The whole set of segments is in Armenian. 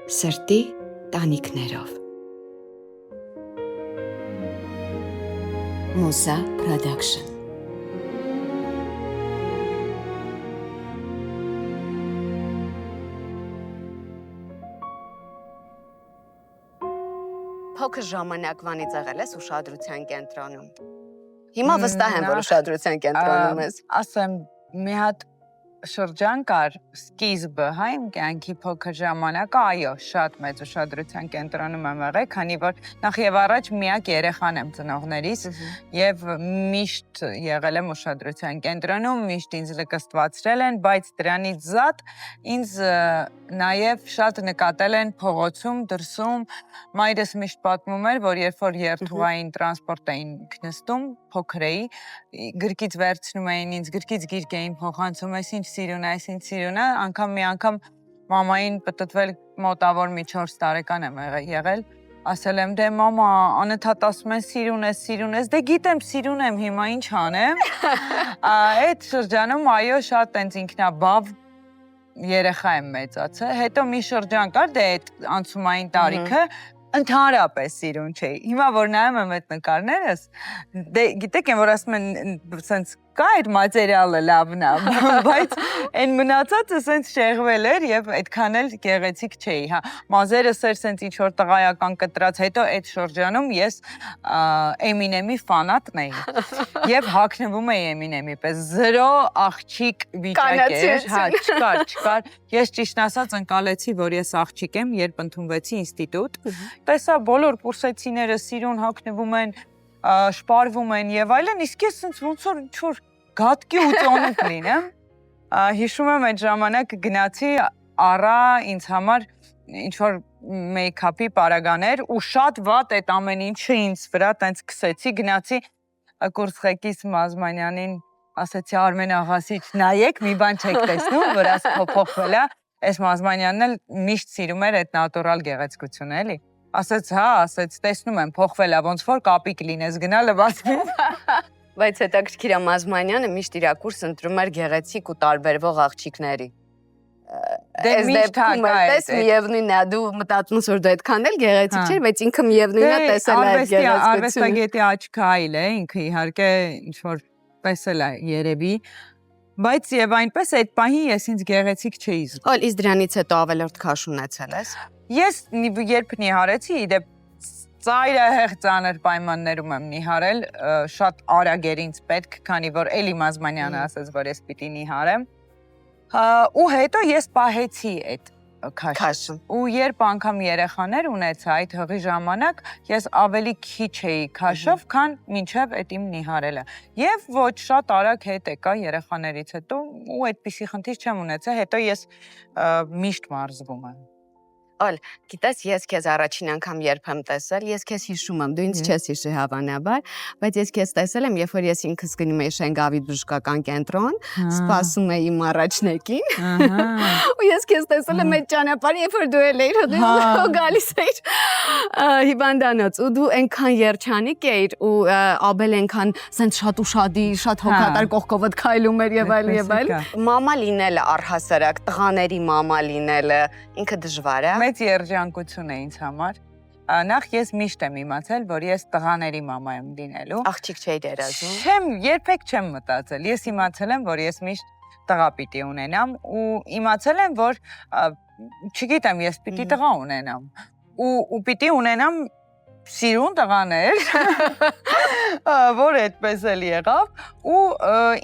Սրտի տանիքներով Մուսա Production Փոքր ժամանակվանից եղել ես ուշադրության կենտրոնում։ Հիմա վստահ եմ, որ ուշադրության կենտրոնում ես։ Ասեմ, մի հատ շրջան կար սկիզբը, հա, իմ կյանքի փոքր ժամանակը, այո, շատ մեծ ուշադրության կենտրոնում եմ եղել, քանի որ նախ եւ առաջ միակ երեխան եմ ծնողներիս եւ միշտ եղել եմ ուշադրության կենտրոնում, միշտ ինձ լկստվածրել են, բայց դրանից զատ ինձ նաեւ շատ նկատել են փողոցում, դրսում, մայրս միշտ պատմում էր, որ երբ որ երթուղային տրանսպորտ էին նստում, փոքր էի, գրկից վերցնում էին ինձ, գրկից գիրք էին փոխանցում, այսինչ սիրուն է, այսինչ սիրուն է, մի անգամ մամային պտտվել մոտավոր մի 4 տարեկան եմ եղել, ասել եմ, դե մամա, անընդհատ ասում են սիրուն ես, դե գիտեմ սիրուն եմ հիմա, ինչ անեմ, այդ շրջանում այո, շատ տենց ինքնաբավ երեխա եմ մեծացել, հետո մի շրջան կար, դե այդ անցումային տարիքը, ընդհանրապես սիրուն չէի, հիմա որ նայում եմ այդ նկարներս, դե գիտեք են, որ ասում են, սենց կա այդ մատերիալը լավն է, բայց այն մնացածը սենց շեղվել էր եւ այդքան էլ գեղեցիկ չէի, հա, մազերս էր սենց ինչ որ տղայական կտրած, հետո այդ շրջանում ես Eminem-ի ֆանատն էի եւ հագնվում էի Eminem-ի պես, զրո աղջիկ վիճակ էր, հա, չկար, ես ճիշտ ասած ընկալեցի, որ ես աղջիկ եմ, երբ ընդունվեցի ինստիտուտ, տեսա բոլոր կուրսեցիները սիրուն հագնվում են, շպարվում են եւ այլն, իսկ ես սենց ոնց որ ինչ-որ գատկի ու ծոնուկ լինեմ, հիշում եմ այդ ժամանակ գնացի առա ինձ համար ինչ-որ մեյքափի պարագաներ ու շատ վատ այդ ամեն ինչը ինձ վրա տենց քսեցի, գնացի կուրսղեկիս Մազմանյանին, ասեցի Արմեն աղասի, նայեք, մի բան չեք տեսնում, վրաս փոփոխվել է, այս Մազմանյանն էլ միշտ սիրում էր այդ նատուրալ գեղեցկությունը, էլի։ Ասեց, հա, ասեց, տեսնում եմ, փոխվել է, ոնց որ կապիկ լինես, գնա լվացվի։ Բայց հետաքրքիր է Մազմանյանը միշտ իր կուրս ընտրում էր գեղեցիկ ու տարբերվող աղջիկների։ Դե միշտ հակա է։ Տես միևնույնն է, դու մտածում ես, որ դու այդքան էլ գեղեցիկ չէր, բայց ինքը միևնույնն է տեսել է այդ գեղեցկությունը։ Արվեստագետի աչքը այլ է, ինքը իհարկե ինչ-որ տեսել է երևի, բայց եւ այնպես այդ պահին ես ինձ գեղեցիկ չէի զգում։ Ո՞լ իսկ դրանից հետո ավելորդ քաշ ունեցել ես։ Ես երբ նիհարեցի, իդեպ ծայրահեղ ծանր պայմաններում եմ նիհարել, շատ արագ էր ինձ պետք, քանի որ Էլի Մազմանյանը ասեց, որ ես պիտի նիհարեմ, ու հետո ես պահեցի այդ քաշը, ու երբ անգամ երեխաներ ունեցա այդ հղի ժամանակ, ես ավելի քիչ էի քաշով, քան մինչև այդ իմ նիհարելը, եւ ոչ շատ արագ հետ եկա երեխաներից հետո, ու այդպիսի խնդիր չեմ ունեցել, հետո ես միշտ մարզվում եմ։ Ալ, գիտես, ես քեզ առաջին անգամ երբ եմ տեսել, ես քեզ հիշում եմ, դու ինձ չես հիշի հավանաբար, բայց ես քեզ տեսել եմ, երբ որ ես ինքս գնում էի Շենգավի բժշկական կենտրոն, սպասում էի իմ առաջնեկին, ու ես քեզ տեսել եմ այդ ճանապարհը, երբ որ դու էիր հոդու գալիս էիր հիվանդանոց, ու դու այնքան երջանիկ էիր, ու Աբել այնքան սենց շատ ուշադիր, շատ հոգատար կողքովդ քայլում էր եւ այլ։ Մամա լինելը առհասարակ, տղաների մամա լինելը ինքը դժվար է։ Մեծ երջանկություն է ինձ համար։ Նախ ես միշտ եմ իմացել, որ ես տղաների մամա եմ լինելու։ Աղջիկ չէի երազում։ Երբեք չեմ մտածել։ Ես իմացել եմ, որ ես միշտ տղա պիտի ունենամ ու իմացել եմ, որ չգիտեմ, ես պիտի տղա ունենամ։ Ու պիտի ունենամ սիրուն տղաներ, որ այդպես էլ եղավ, ու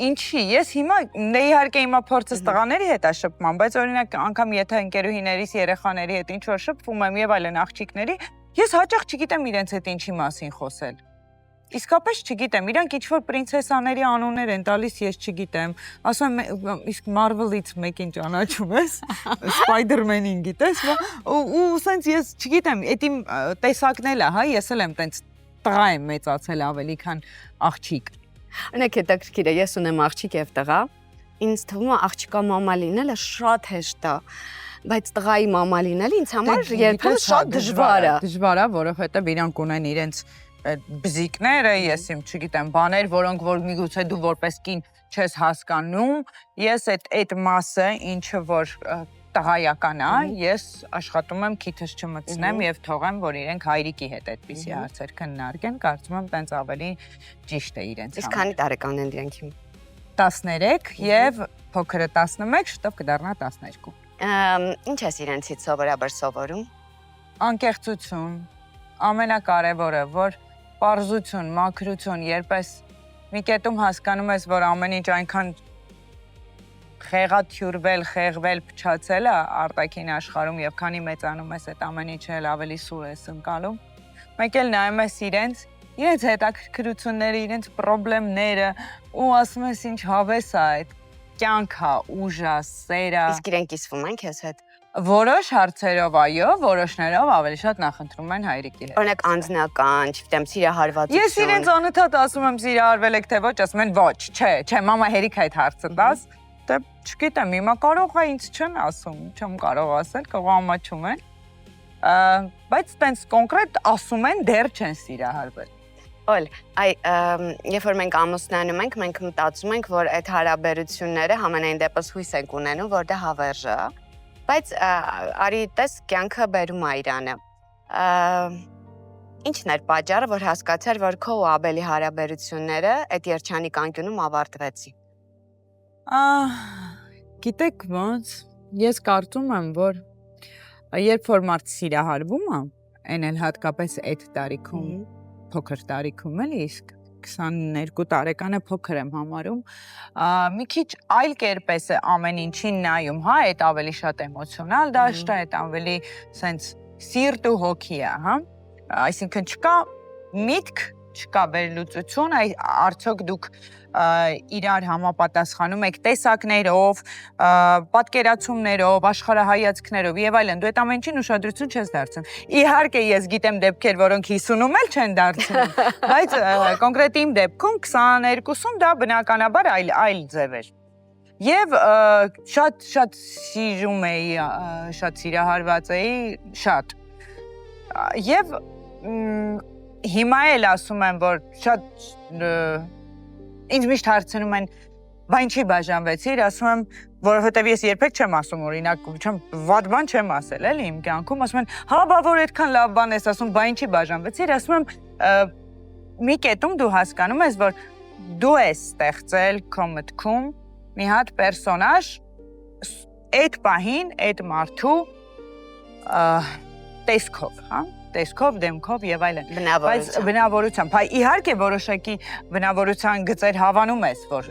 ինչի, ես հիմա, իհարկե հիմա փորձս տղաների հետ է շփման, բայց օրինակ անգամ եթե ընկերուհիներիս երեխաների հետ ինչ-որ շփվում եմ եւ այլն աղջիկների, ես հաճախ չգիտեմ իրենց հետ ինչի մասին խոսել։ Իսկապես չգիտեմ, իրանք ինչ-որ պրինցեսաների անուններ են տալիս, ես չգիտեմ, ասում եմ, իսկ Marvel-ից մեկին ճանաչում ես, Spider-Man-ին գիտես, ու սենց ես չգիտեմ, այդ իմ տեսակն էլ է, հա, ես էլ եմ տենց տղա եմ մեծացել ավելի, քան աղջիկ։ Օրինակ հետաքրքիր է, ես ունեմ աղջիկ եւ տղա, ինձ թվում է աղջիկա մամա լինելը շատ հեշտ է, բայց տղայի մամա լինելը ինձ համար երբեմն շատ դժվար է։ Դժվար է, որովհետեւ իրանք ունեն իրենց բզիկները, ես իմ չգիտեմ, բաներ, որոնք որ միգուցե դու որպես կին չես հասկանում, ես այդ մասը, ինչը որ տղայական է, ես աշխատում եմ քիթս չմտցնեմ եւ թողեմ, որ իրենք հայրիկի հետ այդպիսի հարցեր քննարկեն, կարծում եմ տենց ավելի ճիշտ է իրենց։ Իսկ քանի տարեկան են իրենք հիմա։ 13 եւ փոքրը 11, շտապ կդառնա 12։ Ինչ ես իրենցից սովորաբար սովորում։ Անկեղծություն, ամենակարևորը, որ պարզություն, մաքրություն, երբ ես մի կետում հասկանում ես, որ ամեն ինչ այնքան խեղաթյուրվել, խեղվել, փչացել է արտաքին աշխարհում եւ քանի մեծանում ես այդ ամեն ինչն էլ ավելի սուր ես ընկալում։ Մեկ էլ նայում ես իրենց հետաքրքրությունները, իրենց խնդիրները ու ասում ես ինչ հավես է այդ կյանքա, ուժա, սերա։ Իսկ իրենք կիսվում են քեզ հետ։ Որոշ հարցերով այո, որոշներով ավելի շատ նախընտրում են հայրիկի հետ։ Օրինակ անձնական, չգիտեմ, սիրահարվածություն։ Ես իրենց անընդհատ ասում եմ սիրահարվել եք թե ոչ, ասում են ոչ, չէ, մամա հերիք այդ հարցը տաս։ Դե չգիտեմ, հիմա կարող է ինձ չեն ասում, չեմ կարող ասել, կողամաչում են։ Բայց տենց կոնկրետ ասում են դեռ չեն սիրահարվել։ Օլ, երբ որ մենք ամուսնանում ենք, մենք մտածում ենք, որ այդ հարաբերությունները համենայն դեպս հույս ենք ունենում, որ դա հավերժ է, բայց արի տես կյանքը բերում է իրանը։ Ինչն էր պատճառը, որ հասկացար, որ քո ու Աբելի հարաբերությունները այդ երջանիկ անկյունում ավարտվեցին։ Գիտեք ոնց, ես կարծում եմ, որ երբ որ մարդ սիրահարվում է, այն էլ հատկապես այդ տարիքում փոքր տարիքում էլի, իսկ 22 տարեկանը փոքր եմ համարում, մի քիչ այլ կերպ է ամեն ինչին նայում, հա, այդ ավելի շատ էմոցիոնալ դաշտ է, այդ ավելի սենց սիրտ ու հոգի է, հա, այսինքն չկա միտք, չկա վերլուծություն, արդյոք դուք իրար համապատասխանում եք տեսակներով, պատկերացումներով, աշխարհայացքներով եւ այլն, դու այդ ամեն ինչին ուշադրություն չես դարձնում։ Իհարկե ես գիտեմ դեպքեր, որոնք 50-ում էլ չեն դարձնում, բայց կոնկրետ իմ դեպքում 22-ում դա բնականաբար այլ ձև էր։ Եվ շատ սիրում էի, շատ սիրահարված էի, շատ։ Եվ հիմա էլ ասում եմ, որ շատ ինձ միշտ հարցնում են, բա ինչի բաժանվեցիր, ասում եմ, որովհետև ես երբեք չեմ ասում, օրինակ, վատ բան չեմ ասել, էլի իմ կյանքում, ասում են, հա, բա որ այդքան լավ բան ես ասում, բա ինչի բաժանվեցիր, ասում եմ, մի կետում դու հասկանում ես, որ դու ես ստեղծել քո մտքում մի հատ պերսոնաժ, այդ պահին, այդ մարդու տեսքով, հա, տեսքով, դեմքով եւ այլն։ Բնավորությամբ, հայ իհարկե որոշակի բնավորության գծեր հավանում ես, որ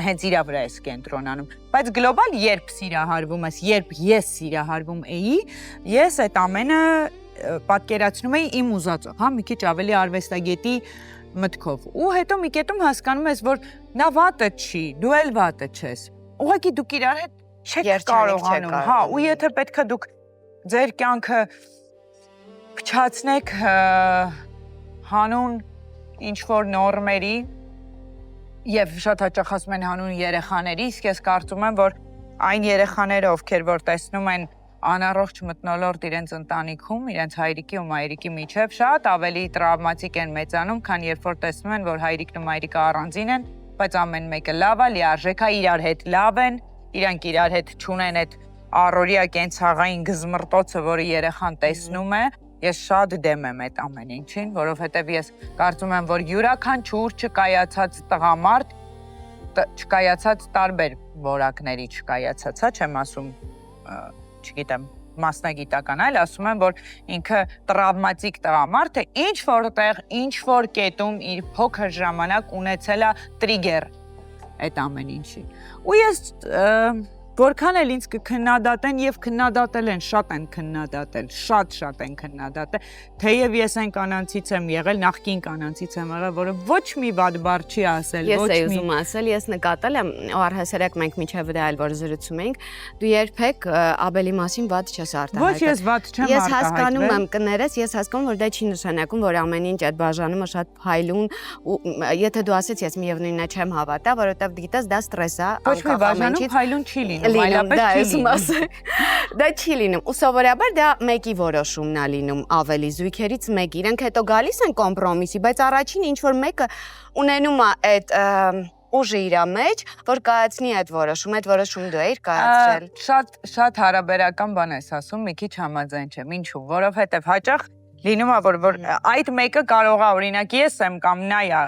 հենց իրա վրա ես կենտրոնանում, բայց գլոբալ երբ սիրահարվում ես, երբ ես սիրահարվում էի, ես այդ ամենը պատկերացնում էի իմ ուզածով, հա, մի քիչ ավելի արվեստագետի մտքով։ Ու հետո մի կետում հասկանում ես, որ նա վատը չի, դու էլ վատը չես։ Ուղղակի դուք իրար հետ չեք կարողանում, հա, ու եթե պետք է դուք ձեր կյանքը փչացնեք հանուն ինչ-որ նորմերի եւ շատ հաճախ ասում են հանուն երեխաների, իսկ ես կարծում եմ, որ այն երեխաները, ովքեր որ տեսնում են անառողջ մթնոլորտ իրենց ընտանիքում, իրենց հայրիկի ու մայրիկի միջև, շատ ավելի տրավմատիկ են մեծանում, քան երբ որ տեսնում են, որ հայրիկն ու մայրիկը առանձին են, բայց ամեն մեկը լավ է, լիարժեք է, իրար հետ լավ են, իրանք իրար հետ չունեն այդ առօրյա կենցաղային գզմրտոցը, որը երեխան տեսնում է։ Ես շատ դեմ եմ այդ ամեն ինչին, որովհետև ես կարծում եմ, որ յուրաքանչյուր չկայացած տղամարդ, չկայացած տարբեր որակների չկայացած, հա, չեմ ասում, չգիտեմ, մասնագիտական, այլ ասում եմ, որ ինքը տրավմատիկ տղամարդը ինչ-որտեղ, ինչ-որ կետում իր փոքր ժամանակ ունեցել է տրիգեր այդ ամեն ինչի։ Ու ես որքան էլ ինձ կքննադատեն եւ քննադատել են, շատ են քննադատել, շատ են քննադատել, թեև ես այն կանանցից եմ եղել, նախկին կանանցից եմ եղել, որը ոչ մի վատ բառ չի ասել, ոչ մի։ Ես ուզում ասել, ես նկատել եմ, առհասարակ մենք միջև դա այլ որ զրուցում ենք, դու երբեք Աբելի մասին վատ չես արտահայտել։ Ոչ, ես վատ չեմ արտահայտվել։ Ես հասկանում եմ կներես, ես հասկանում որ դա չի նշանակում, որ ամեն ինչ այդ բաժանումը շատ փայլուն ու եթե դու ասես ես միևնույնն է չեմ հավատա, որովհետեւ գիտես դա ստրես է, ոչ մի բաժանում փայլուն չի լինում։ Դա չի լինում։ Ու սովորաբար դա մեկի որոշումն է լինում, ավելի զույգերից մեկը։ Իրենք հետո գալիս են կոմպրոմիսի, բայց առաջին ինչ որ մեկը ունենում է այդ ուժը իր մեջ, որ կայացնի այդ որոշումը դու էիր կայացրել։ Շատ հարաբերական բան ես ասում, մի քիչ համաձայն չեմ, ինչու, որովհետև հաճախ լինում է որ այդ մեկը կարող է օրինակ ես եմ կամ նա է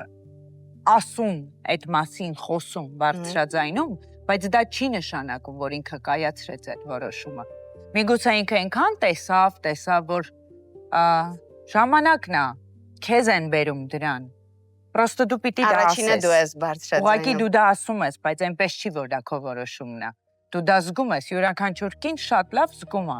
ասում այդ մասին խոսում բարձրաձայնում, բայց դա չի նշանակում, որ ինքը կայացրեց այդ որոշումը։ Միգուցե ինքը այնքան տեսավ, որ ժամանակն է, քեզ են բերում դրան։ Պրոստը դու պիտի դա ասես։ Առաջինը դու ես բարձրաձայնում։ Ուղղակի դու դա ասում ես, բայց այնպես չի, որ դա քո որոշումն է։ Դու դա զգում ես, յուրաքանչյուր կին շատ լավ զգում է։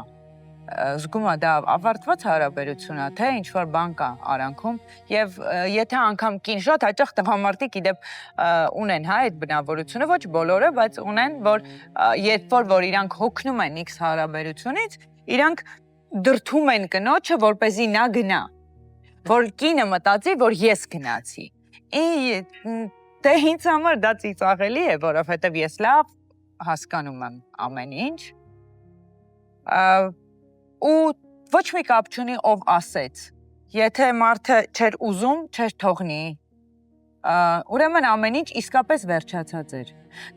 Զգում է դա ավարտված հարաբերություն է, թե ինչ-որ բան կա արանքում, եւ եթե անգամ կին շատ հաճախ տղամարդիկ իդեպ ունեն հա այդ բնավորությունը, ոչ բոլորը, բայց ունեն, որ երբ որ իրանք հոգնում են X հարաբերությունից, իրանք դրթում են կնոջը, որպեսզի նա գնա, որ կինը մտածի, որ ես գնացի։ Դե ինձ համար դա ծիծաղելի է, որովհետև ես լավ հասկանում եմ ամեն ինչ։ Ու ոչ մի կապ չունի ով ասեց, եթե մարդը չէր ուզում, չէր թողնի, ուրեմն ամեն ինչ իսկապես վերջացած էր,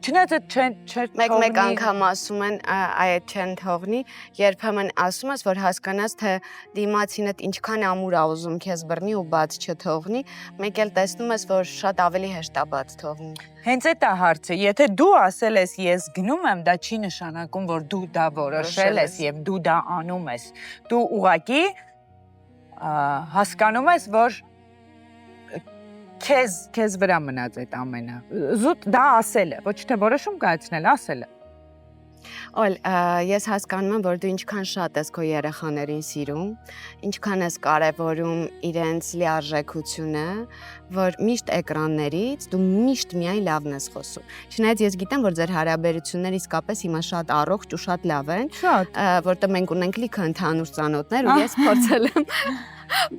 չնայած չէր թողնի։ Մեկ անգամ ասում են այդ չեն թողնի, երբեմն ասում ես, որ հասկանաս, թե դիմացինդ ինչքան ամուր է ուզում քեզ բռնի ու բաց չթողնի, մեկ էլ տեսնում ես, որ շատ ավելի հեշտ է բաց թողնում։ Հենց այդ է հարցը, եթե դու ասել ես ես գնում եմ, դա չի նշանակում, որ դու դա որոշել ես եւ դու դա անում ես։ Դու ուղղակի հասկանում ես, որ քեզ վրա մնաց այդ ամենը։ Զուտ դա ասելը, ոչ թե որոշում կայացնել, ասելը։ Օլ, ես հասկանում եմ, որ դու ինչքան շատ ես քո երեխաներին սիրում, ինչքան ես կարևորում իրենց լիարժեքությունը, որ միշտ էկրաններից դու միշտ միայն լավն ես խոսում։ Չնայած ես գիտեմ, որ ձեր հարաբերությունները իսկապես հիմա շատ առողջ ու շատ լավ են, որտեղ մենք ունենք լիքը ընդհանուր ծանոթներ ու ես փորձել եմ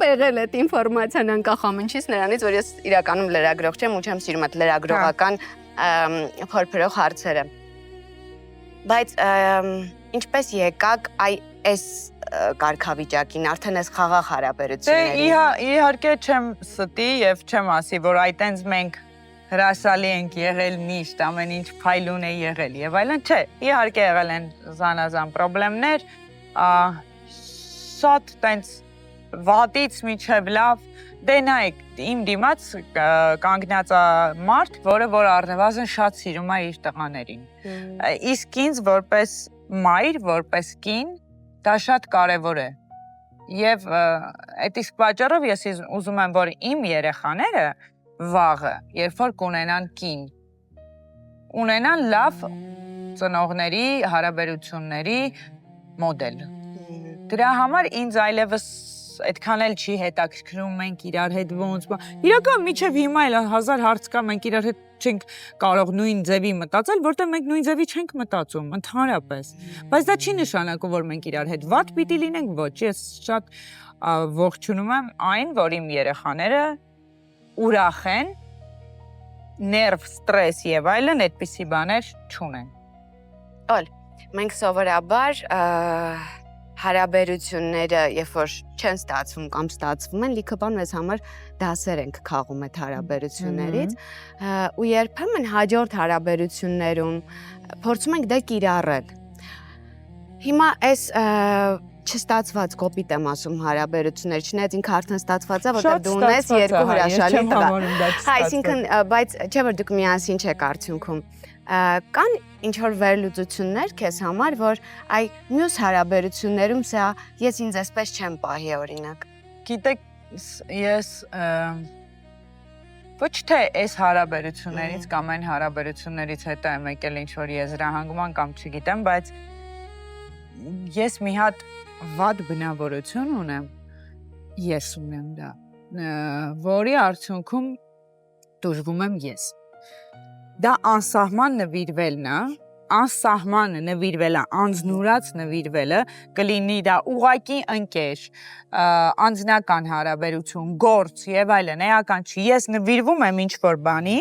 բերել այդ ինֆորմացիան անկախ ամենից նրանից, որ ես իրականում լրագրող չեմ ու չեմ սիրում այդ լրագրողական փորփրող հարցերը։ Բայց ինչպես եկաք այս կարգավիճակին, արդեն այս խաղաղ հարաբերություններին։ Դե իհարկե չեմ ստի եւ չեմ ասի, որ այտենց մենք հրաշալի ենք եղել միշտ, ամեն ինչ փայլուն է եղել եւ այլն, չէ, իհարկե եղել են զանազան խնդիրներ, շատ տենց վատից միջև լավ, դե նայեք, իմ դիմաց կանգնած է մարդ, որ առնվազն շատ սիրում է իր տղաներին։ Իսկ ինձ որպես մայր, որպես կին, դա շատ կարևոր է։ Եվ այդ իսկ պատճառով ես ուզում եմ, որ իմ երեխաները վաղը, երբ որ կունենան կին, ունենան լավ ծնողների, հարաբերությունների մոդել։ Դրա համար ինձ այլևս այդքան էլ չի հետաքրքրում մենք իրար հետ ոնց բան։ Իրական միջև հիմա էլ 1000 հարց կա, մենք իրար հետ չենք կարող նույն ձևի մտածել, որտեղ մենք նույն ձևի չենք մտածում, ընդհանրապես։ Բայց դա չի նշանակում, որ մենք իրար հետ վատ պիտի լինենք, ոչ, ես շատ ողջունում եմ այն, որ իմ երեխաները ուրախ են, ներվ, ստրես եւ այլն այդպիսի բաներ չունեն։ Օլ, մենք սովորաբար հարաբերությունները, երբ որ չեն ստացվում կամ ստացվում են, լիքը բան մեզ համար դասեր ենք քաղում այդ հարաբերություններից, ու երբեմն հաջորդ հարաբերություններում փորձում ենք դա կիրառել։ Հիմա այս չստացված կոպիտ եմ ասում հարաբերություններ, չնայած ինքը արդեն ստացված է, որտեղ դու ունես երկու հրաշալի տղա։ Այսինքն, բայց չէ որ դուք միասին չեք արդյունքում։ Կան ինչ-որ վերլուծություններ քեզ համար, որ այ մյուս հարաբերություններում սա ես ինձ այսպես չեմ պահի օրինակ։ Գիտեք, ես ոչ թե այս հարաբերություններից կամ այն հարաբերություններից հետո եմ եկել ինչ-որ եզրահանգման կամ չգիտեմ, բայց ես մի հատ վատ բնավորություն ունեմ, ես ունեմ դա, որի արդյունքում դժվում եմ ես։ Դա անսահման նվիրվելն է, անսահման նվիրվելը, անձնուրաց նվիրվելը, կլինի դա ուղղակի ընկեր, անձնական հարաբերություն, գործ եւ այլն, էական չի։ Ես նվիրվում եմ ինչ-որ բանի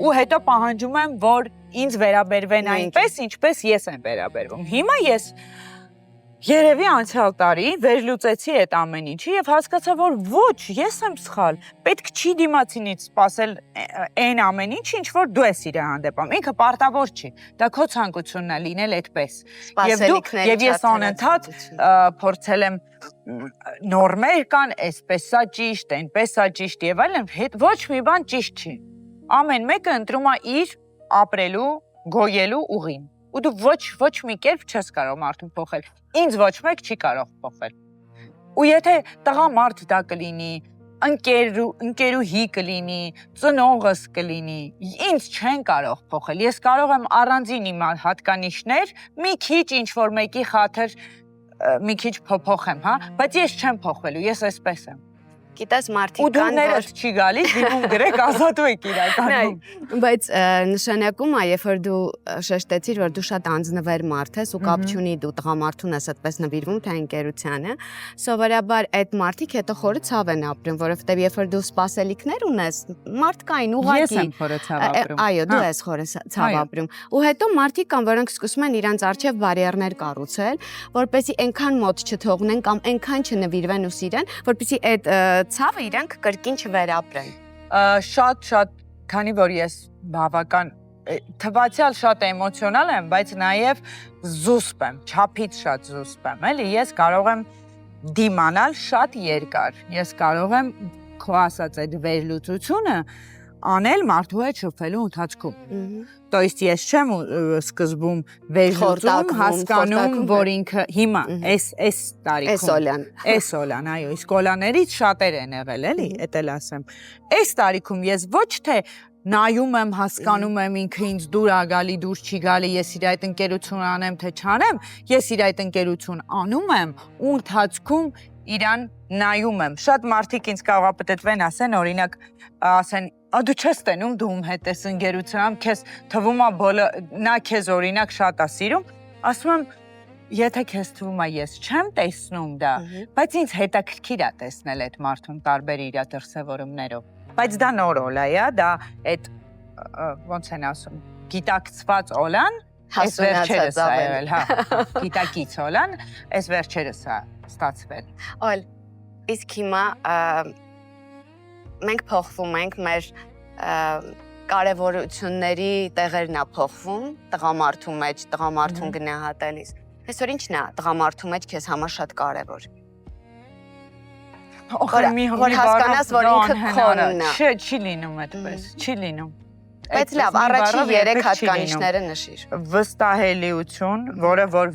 ու հետո պահանջում եմ, որ ինձ վերաբերվեն այնպես, ինչպես ես եմ վերաբերվում։ Երևի անցյալ տարի վերլուծեցի այդ ամեն ինչը եւ հասկացա, որ ոչ, ես եմ սխալ։ Պետք չի դիմացինից սпасել այն ամեն ինչ, ինչ որ դու ես իր հանդեպում։ Ինքը պարտավոր չի։ Դա քո ցանկությունն է լինել այդպես։ Եվ ես անընդհատ փորձել եմ նորմեր կան, այսպես է ճիշտ, այնպես է ճիշտ եւ այլն, ոչ մի բան ճիշտ չի։ Ամեն մեկը ընտրում է իր ապրելու, գոյելու ուղին։ Ու դու ոչ մի կերպ չես կարող մարդուն փոխել։ Ինձ ոչ մեկ չի կարող փոխել։ Ու եթե տղամարդ դա կլինի, ընկերուհի կլինի, ծնողս կլինի, ինձ չեն կարող փոխել։ Ես կարող եմ առանձին իմ հատկանիշներ մի քիչ ինչ-որ մեկի խաթր մի քիչ փոփոխեմ, հա, բայց ես չեմ փոխվելու, ես այսպես եմ։ Գիտես մարդիկ Ու դու ներս չի գալիս, դիմում գրեք ազատու եք իրականում։ Բայց նշանակում է, երբ որ դու շեշտեցիր, որ դու շատ անձնվեր մարդ ես ու կապ չունի դու տղամարդուն ես այդպես նվիրվում թե ընկերությանը, սովորաբար այդ մարդիկ հետո խորը ցավ են ապրում, որովհետև երբ որ դու սպասելիքներ ունես, մարդկային ուղղակի Ես եմ խորը ցավ ապրում։ Այո, դու ես խորը ցավ ապրում։ Ու հետո մարդիկ կան, որոնք սկսում են իրանց առջև բարիերներ կառուցել, որպեսզի այնքան մոտ չթողնեն կամ այնքան չնվիրվեն ու սիրեն, որպեսզի այդ ցավը իրանք կրկին չվերապրեն։ Շատ, քանի որ ես բավական թվացial շատ էմոցիոնալ եմ, բայց նաև զուսպ եմ, չափից շատ զուսպ եմ, էլի ես կարող եմ դիմանալ շատ երկար։ Ես կարող եմ քո ասած այդ վերլուծությունը անել մարդու հետ շփվելու ընթացքում։ То есть ես չեմ սկզբում վերլուծում, հասկանում, որ ինքը հիմա այս տարիքում էսոլան, այո, իսկ օլաներից շատեր են եղել, էլի, էդ էլ ասեմ։ Այս տարիքում ես ոչ թե նայում եմ, հասկանում եմ ինքը ինձ դուր ա գալի, դուր չի գալի, ես իր այդ ընկերություն անեմ, թե չանեմ, ես իր այդ ընկերություն անում եմ ու ընթացքում իրան նայում եմ։ Շատ մարդիկ ինձ կարող է պատտվեն, ասեն, օրինակ, ասեն, դու չես տենում, դու ում հետ ես ընկերությունում, քեզ թվում է նա քեզ օրինակ շատ է սիրում, ասում եմ, եթե քեզ թվում է ես չեմ տեսնում դա, բայց ինձ հետաքրքիր է տեսնել այդ մարդուն տարբեր իր դրսևորումներով։ Բայց դա նոր օլա է, դա այդ ոնց են ասում, գիտակցված օլան, այս վերջերս է եղել, հա, գիտակից օլան, այս վերջերս է ստացվել։ Օլ, իսկ հիմա մենք փոխվում ենք, մեր կարևորությունների տեղերն է փոխվում տղամարդու մեջ, տղամարդուն գնահատելիս։ Այսօր ինչն է տղամարդու մեջ քեզ համար շատ կարևոր։ Որ հասկանաս, որ ինքը քոնն է։ Չի լինում այդպես, չի լինում։ Բայց լավ, առաջին 3 հատկանիշները նշիր։ Վստահելիություն, որը որ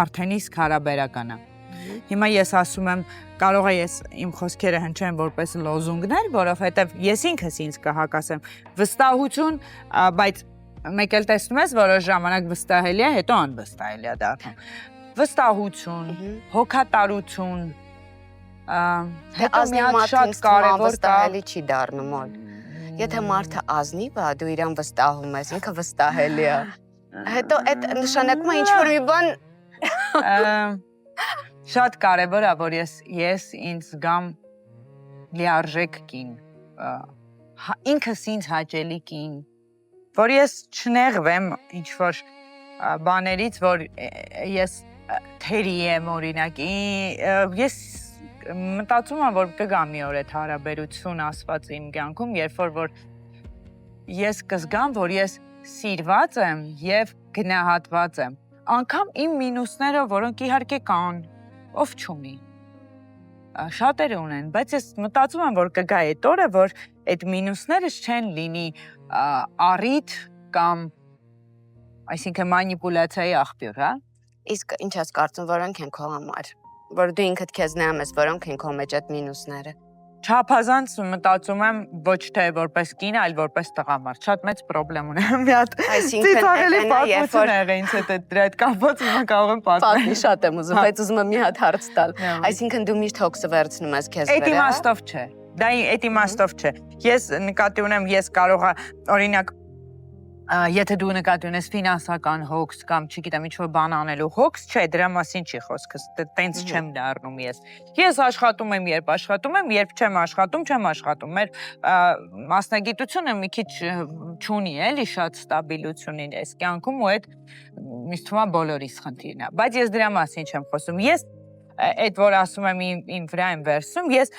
արդեն իսկ հարաբերական է։ Հիմա ես ասում եմ, կարող է ես իմ խոսքերը հնչեն որպես լոզունգներ, որովհետև ես ինքս ինձ կհակասեմ վստահություն, բայց մեկ էլ տեսնում ես, որոշ ժամանակ վստահելի է, հետո անվստահելի է դառնում։ Վստահություն, հոգատարություն, հետո մի հատ շատ կարևոր վստահելի չի դառնում ոլ։ Եթե մարդը ազնիվ է, դու իրան վստահում ես, ինքը վստահելի է։ Հետո այդ նշանակում է ինչ-որ մի բան Շատ կարևոր է, որ ես ինձ զգամ լիարժեք կին, ինքս ինձ հաճելի կին, որ ես չնեղվեմ ինչ-որ բաներից, որ ես թերի եմ օրինակ, ես մտածում եմ, որ կգա մի օր այդ հարաբերություն ասված իմ կյանքում, երբ որ ես կզգամ, որ ես սիրված եմ և գնահատված եմ, անգամ իմ մինուսները, որոնք իհարկե կան, ով չունի, շատերը ունեն, բայց ես մտածում եմ, որ կգա այդ օրը, որ այդ մինուսներս չեն լինի առիթ կամ այսինքն մանիպուլյացիայի աղբյուր, հա? Իսկ ինչ ես կարծում, որոնք են քո համար, որ դու ինքդ քեզ նայում ես, որոնք են քո մեջ այդ մինուսները։ Չափազանց մտածում եմ ոչ թե որպես կին, այլ որպես տղամարդ, շատ մեծ պրոբլեմ ունեմ, մի հատ ծիծաղելի պատմություն եղել ինձ հետ դրա հետ կապված, հիմա կարող եմ պատմել։ Շատ եմ ուզում, բայց ուզում եմ մի հատ հարց տալ։ Այսինքն դու միշտ հոգսը վերցնում ես քեզ վրա։ Այդ իմաստով չէ։ Դա այդ իմաստով չէ։ Ես նկատի ունեմ, ես կարող եմ օրինակ Եթե դու նկատի ունես ֆինանսական հոգս կամ չգիտեմ ինչ որ բան անելու հոգս, չէ, դրա մասին չի խոսքը, տենց չեմ դառնում ես։ Ես աշխատում եմ, երբ աշխատում եմ, երբ չեմ աշխատում։ Մեր մասնագիտությունը մի քիչ չունի, էլի շատ ստաբիլություն այս կյանքում ու այդ ինձ թվում է բոլորիս խնդիրն է։ Բայց ես դրա մասին չեմ խոսում։ Ես այդ որ ասում եմ իմ վրա եմ վերցնում, ես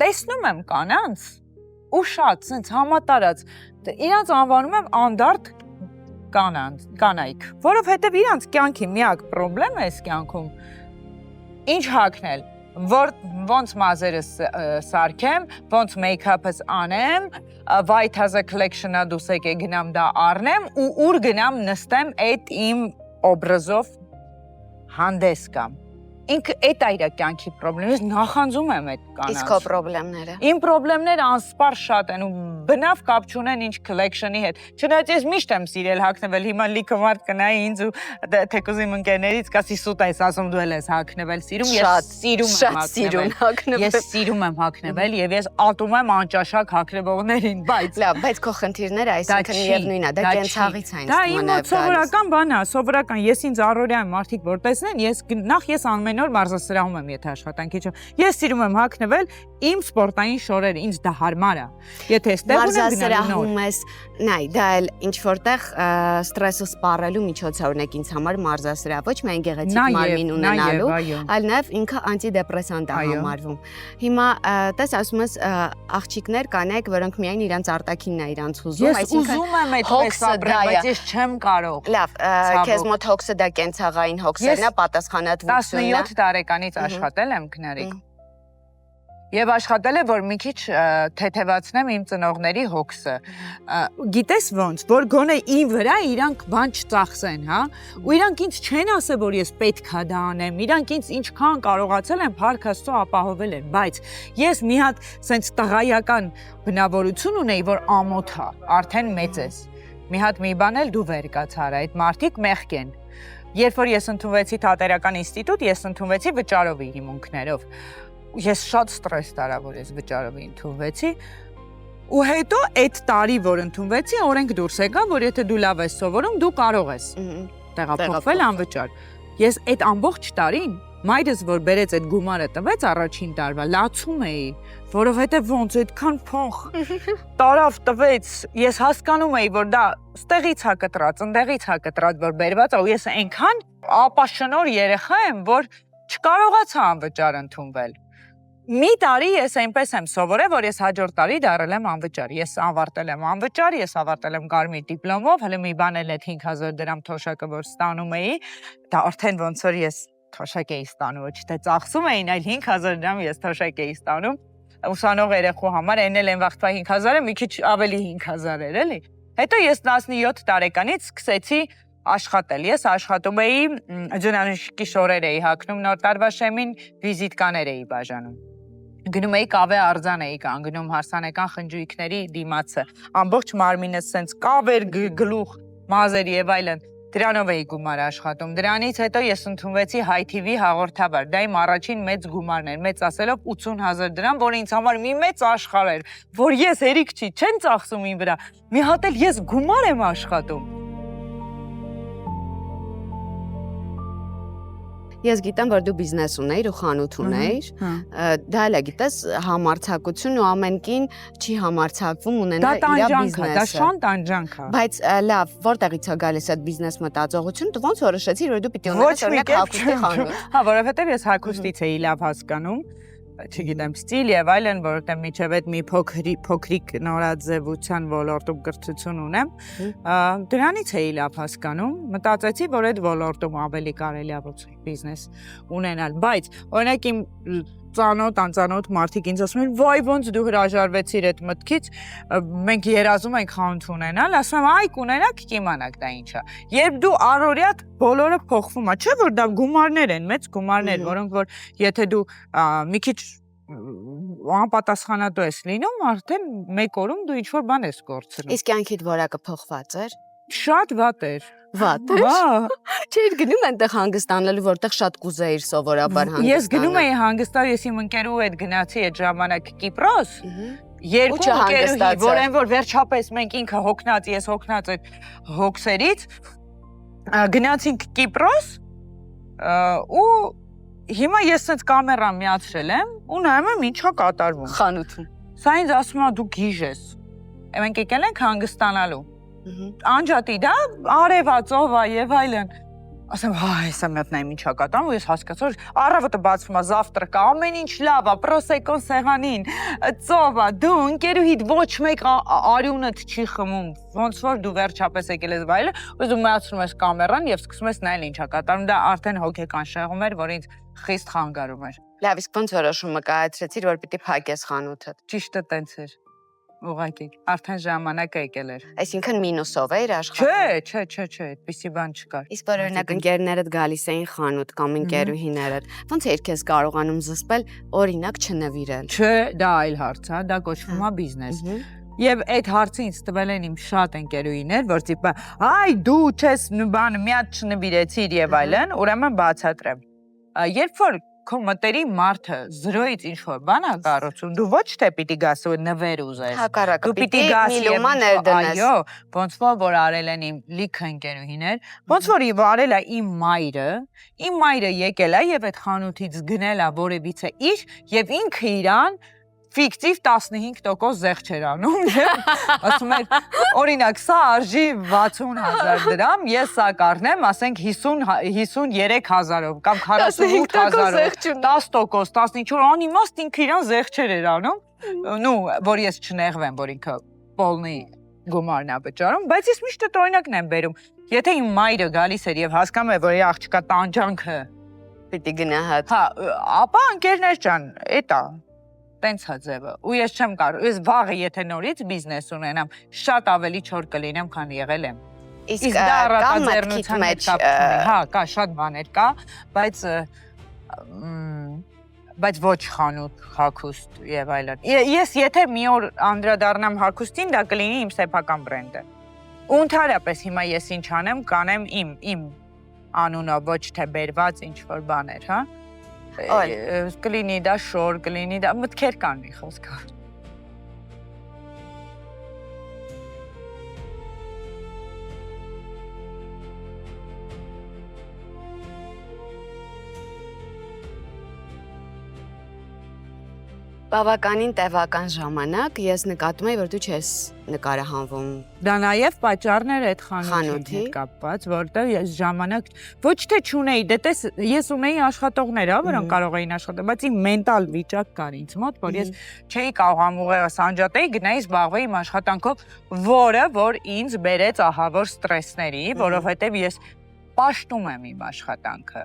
տեսնում եմ կանանց ու շատ ցենց համատարած իրանց անվանում եմ անդարդ կանայք, որովհետև իրանց կյանքի միակ խնդրեմը այս կյանքում ինչ հագնել, ոնց մազերս սարքեմ, ոնց մեյքափս անեմ, White House collection-ը դուս եկե գնամ դա առնեմ ու ուր գնամ նստեմ այդ իմ օբրազով հանդես կամ ինքը այդ է իր կյանքի խնդրեմը, ես նախանձում եմ այդ կանանց։ Իսկ քո խնդիրները։ Իմ խնդիրները անսպար շատ են ու բնավ կապ չունեն ինչ collection-ի հետ։ Չնայած ես միշտ եմ սիրել հագնվել, հիմա լիքը մարդ կնայի ինձ ու թեկուզ իմ ընկերներից կասի սուտ ես ասում դու ես հագնվել, սիրում, ես սիրում եմ հագնվել։ Ես սիրում եմ հագնվել եւ ես ատում եմ անճաշակ հագնվողներին, բայց լավ, բայց քո խնդիրները այսինքն միևնույնն է, դա կենցաղից է ինձ դա իմ սովորական բան է, սովորական, ես ինձ առօրյա մարդիկ որ տեսնեն, ես ամեն օր մարզասրահում եմ, եթե աշխատանքի չեմ։ Ես սիրում եմ հագնվել իմ սպորտային շորերը, ինձ դա հարմար է։ Եթե այստեղ ունեմ գնալու նոր։ Նայ, դա էլ ինչ որտեղ ստրեսը սպառելու միջոց է, օրինակ ինձ համար մարզասրահ ոչ միայն գեղեցիկ մարմին ունենալու, այլ նաև ինքը անտիդեպրեսանտ է համարվում։ Հիմա տես ասում ես աղջիկներ կանեք, որոնք միայն իրանց արտաքինն է իրանց ուզում, Ես ուզում եմ այդպես ապրել, բայց ես չեմ կարող։ Լավ, քեզ մոտ հոգսը դա կենցաղային հոգսերն է, պատասխանատվությունն է։ 17 տարեկանից աշխատել եմ քնարիկ։ Եվ աշխատել է, որ մի քիչ թեթևացնեմ իմ ծնողների հոգսը։ Գիտես ոնց, որ գոնե իմ վրա իրանք բան չծախսեն, հա։ Ու իրանք ինձ չեն ասել, որ ես պետք է դա անեմ։ Իրանք ինձ ինչքան կարողացել են Փառք Աստծո ապահովել են, բայց ես մի հատ սենց տղայական բնավորություն ունեի, որ ամոթ է, արդեն մեծ ես։ Մի հատ մի բան էլ դու վեր կացար, այդ մարդիկ մեղք են։ Երբ որ ես ընդունվեցի թատերական ինստիտուտ, ես ընդունվեցի վճարովի հիմունքներով։ Ես շատ ստրես տարա, որ ես վճարովի ընդունվեցի ու հետո այդ տարի, որ ընդունվեցի, օրենք դուրս եկա, որ եթե դու լավ ես սովորում, դու կարող ես տեղափոխվել անվճար։ Ես այդ ամբողջ տարին մայրս որ բերեց այդ գումարը տվեց առաջին տարվա, լացում էի, որովհետև ոնց այդքան փող տարավ տվեց, ես հասկանում էի, որ դա ստեղից է կտրած, ընդեղից է կտրած, որ բերված է ու ես այնքան ապաշնոր երեխա եմ, որ չկարողացա անվճար ընդունվել։ Մի տարի ես այնպես եմ սովորել, որ ես հաջորդ տարի դառել եմ անվճար։ Ես ավարտել եմ անվճար, ես ավարտել եմ կարմիր դիպլոմով, հələ մի բան էլ այդ 5000 դրամ թոշակը որ ստանում էի, դա արդեն ոնց որ ես թոշակ էի ստանում, ոչ թե ծախսում էին, այլ 5000 դրամ ես թոշակ էի ստանում։ Ուսանող երեխու համար այն էլ այն վաղտվա 5000-ը մի քիչ ավելի 5000 էր, էլի։ Հետո ես 17 տարեկանից սկսեցի աշխատել։ Ես աշխատում էի ջնանշկի շորեր էի հագնում նոր տարվա շեմին, վիզիտկաներ էի բաժանում։ Գնում էի կավե արձան էի կանգնում հարսանեկան խնջույքների դիմացը։ Ամբողջ մարմինս սենց կավեր գլուխ, մազեր եւ այլն։ Դրանով էի գումար աշխատում։ Դրանից հետո ես ընդունվեցի Հայ TV հաղորդավար։ Դա իմ առաջին մեծ գումարն էր, մեծ ասելով 80000 դրամ, որը ինձ համար մի մեծ աշխարհ էր, որ ես հերիք չի, չեն ծախսում իմ վրա։ Մի հատ էլ ես գումար եմ աշխատում։ Ես գիտեմ, որ դու բիզնես ունեիր ու խանութ ունեիր, դա էլ է գիտես համարձակություն ու ամենքին չի համարձակվում ունենալ իր բիզնեսը։ Դա շան տանջանք է։ Բայց լավ, որտեղից է գալիս այդ բիզնես մտածողությունը, դու ոնց որոշեցիր, որ դու պիտի ունենաս օրինակ հագուստի խանութ։ Հա, որովհետև ես հագուստից էի լավ հասկանում, չգիտեմ, ստիլ եւ այլն, որովհետեւ միջև այդ մի փոքրիկ նորաձևության ոլորտում կրթություն ունեմ, դրանից էի լավ հասկանում, մտածեցի, որ այդ ոլորտում ավելի կարելի է ոչ բիզնես ունենալ, բայց օրինակ իմ անծանոթ մարդիկ ինձ ասում են, «Վայ, ոնց դու հրաժարվեցիր այդ մտքից, մենք երազում ենք խանութ ունենալ», ասում եմ, «Այ կունենաք, կիմանաք դա ինչ է»։ Երբ դու առօրյա բոլորը փոխվում է, չէ՞ որ դա գումարներ են, մեծ գումարներ, որոնք որ եթե դու մի քիչ անպատասխանատու ես լինում, արդեն մեկ օրում դու ինչ-որ բան ես կորցնում։ Իսկ կյանքիդ որակը փոխված էր։ Շատ վատ էր։ Վատ էր։ Չէր գնում այնտեղ հանգստանալու, որտեղ շատ կուզեիր սովորաբար հանգստանալ։ Ես գնում էի հանգստանալ, ես իմ ընկերու հետ գնացի այդ ժամանակ Կիպրոս, երկու ընկերուհի, չհանգստացա։ որ են որ վերջապես մենք ինքը հոգնած, ես հոգնած այդ հոգսերից գնացինք Կիպրոս ու հիմա ես sense կամերան միացրել եմ ու նայում եմ ինչա կատարվում։ Խանութում։ Սա ինձ ասում է դու գիժ ես։ Մենք եկել ենք հանգստանալու։ Անջատի դա արևա, ծովա եւ այլն։ Ասեմ, հեսա մի հատ նայեմ ինչա կատարվում ու ես հասկացա որ առավոտը բացվում է завтрак ամեն ինչ լավ է, պրոսեկոն սեղանին, ծովա, դու ընկերուհիդ ոչ մեկ արյունդ չի խմում, ոնց որ դու վերջապես եկել ես վայելը, ու դու միացնում ես կամերան եւ սկսում ես նայել ինչա կատարվում, դա արդեն հոգեկան շեղում էր, որ ինձ խիստ խանգարում էր։ Լավ, իսկ ոնց որոշումը կայացրեցիր, որ պիտի փակես խանութը։ Ճիշտը տենց էր։ Ուղղակի արդեն ժամանակը եկել էր։ Այսինքն մինուսով էր աշխատում։ Չէ, այդպիսի բան չկար։ Իսկ որ օրինակ ընկերներդ գալիս էին խանութ կամ ընկերուհիներդ, ոնց էր քեզ կարողանում զսպել, օրինակ չնվիրել։ Չէ, դա այլ հարց է, դա կոչվում է բիզնես։ Եվ այդ հարցը ինձ տվել են իմ շատ ընկերուհիներ, որ տիպը, այ դու չես բան մի հատ չնվիրեցիր եւ այլն, ուրեմն բացատրեմ։ Երբ որ քո մտերի մարդը 0-ից ինչ որ բան է կառուցում, դու ոչ թե պիտի գաս ու նվեր ուզես։ Հակառակը, Դու պիտի գաս մի եւ լոմա ներդնես։ այո, ոնց որ արել են իմ լիքը ընկերուհիներ, ոնց որ արել է իմ մայրը եկել է եւ այդ խանութից գնել է որևիցե իր եւ ինքը իրան ֆիկտիվ 15% զեղ չեր անում եւ ասում էր օրինակ սա արժի 60000 դրամ ես սա կառնեմ ասենք 53000-ով կամ 48000-ով 10% 15 որ անիմաստ ինքը իրան զեղ չեր անում նու որ ես չնեղվեմ որ ինքը պոլնի գումարն է վճարում բայց ես միշտ այդ օրինակն եմ բերում եթե իմ մայրը գալիս էր եւ հասկանում է որ աղջկա տանջանքը պիտի գնահատ։ հա ապա ընկերներ ջան էտա տենց հա ձևը ու ես չեմ կարող ես վաղը եթե նորից բիզնես ունենամ շատ ավելի չոր կլինեմ քան եղել եմ Իսկ դա առատաձեռնության մեջ հա կա շատ բաներ կա բայց ոչ խանութ հագուստ եւ այլն ես եթե մի օր անդրադառնամ հագուստին դա կլինի իմ սեփական բրենդը ու ընդհանրապես հիմա ես ինչ անեմ կանեմ իմ անունով ոչ թե բերված ինչ որ բաներ հա կլինի դա շոր, կլինի դա մտքեր կան մի խոսքով։ Բավականին տևական ժամանակ ես նկատում եմ որ դու չես նկարահանվում։ Դա նաև պատճառն էր այդ խանութի Խանութի։ հետ կապված, որտեղ ես ժամանակ ոչ թե չունեի, դե տես ես ունեի աշխատողներ, հա, որոնք կարող էին աշխատել, բայց իմ մենտալ վիճակ կար ինձ մոտ, որ ես չէի կարողանում ուղեղս անջատեի, գնայի զբաղվեի իմ աշխատանքով, որը որ ինձ բերեց ահավոր ստրեսների, որովհետև ես պաշտում եմ իմ աշխատանքը։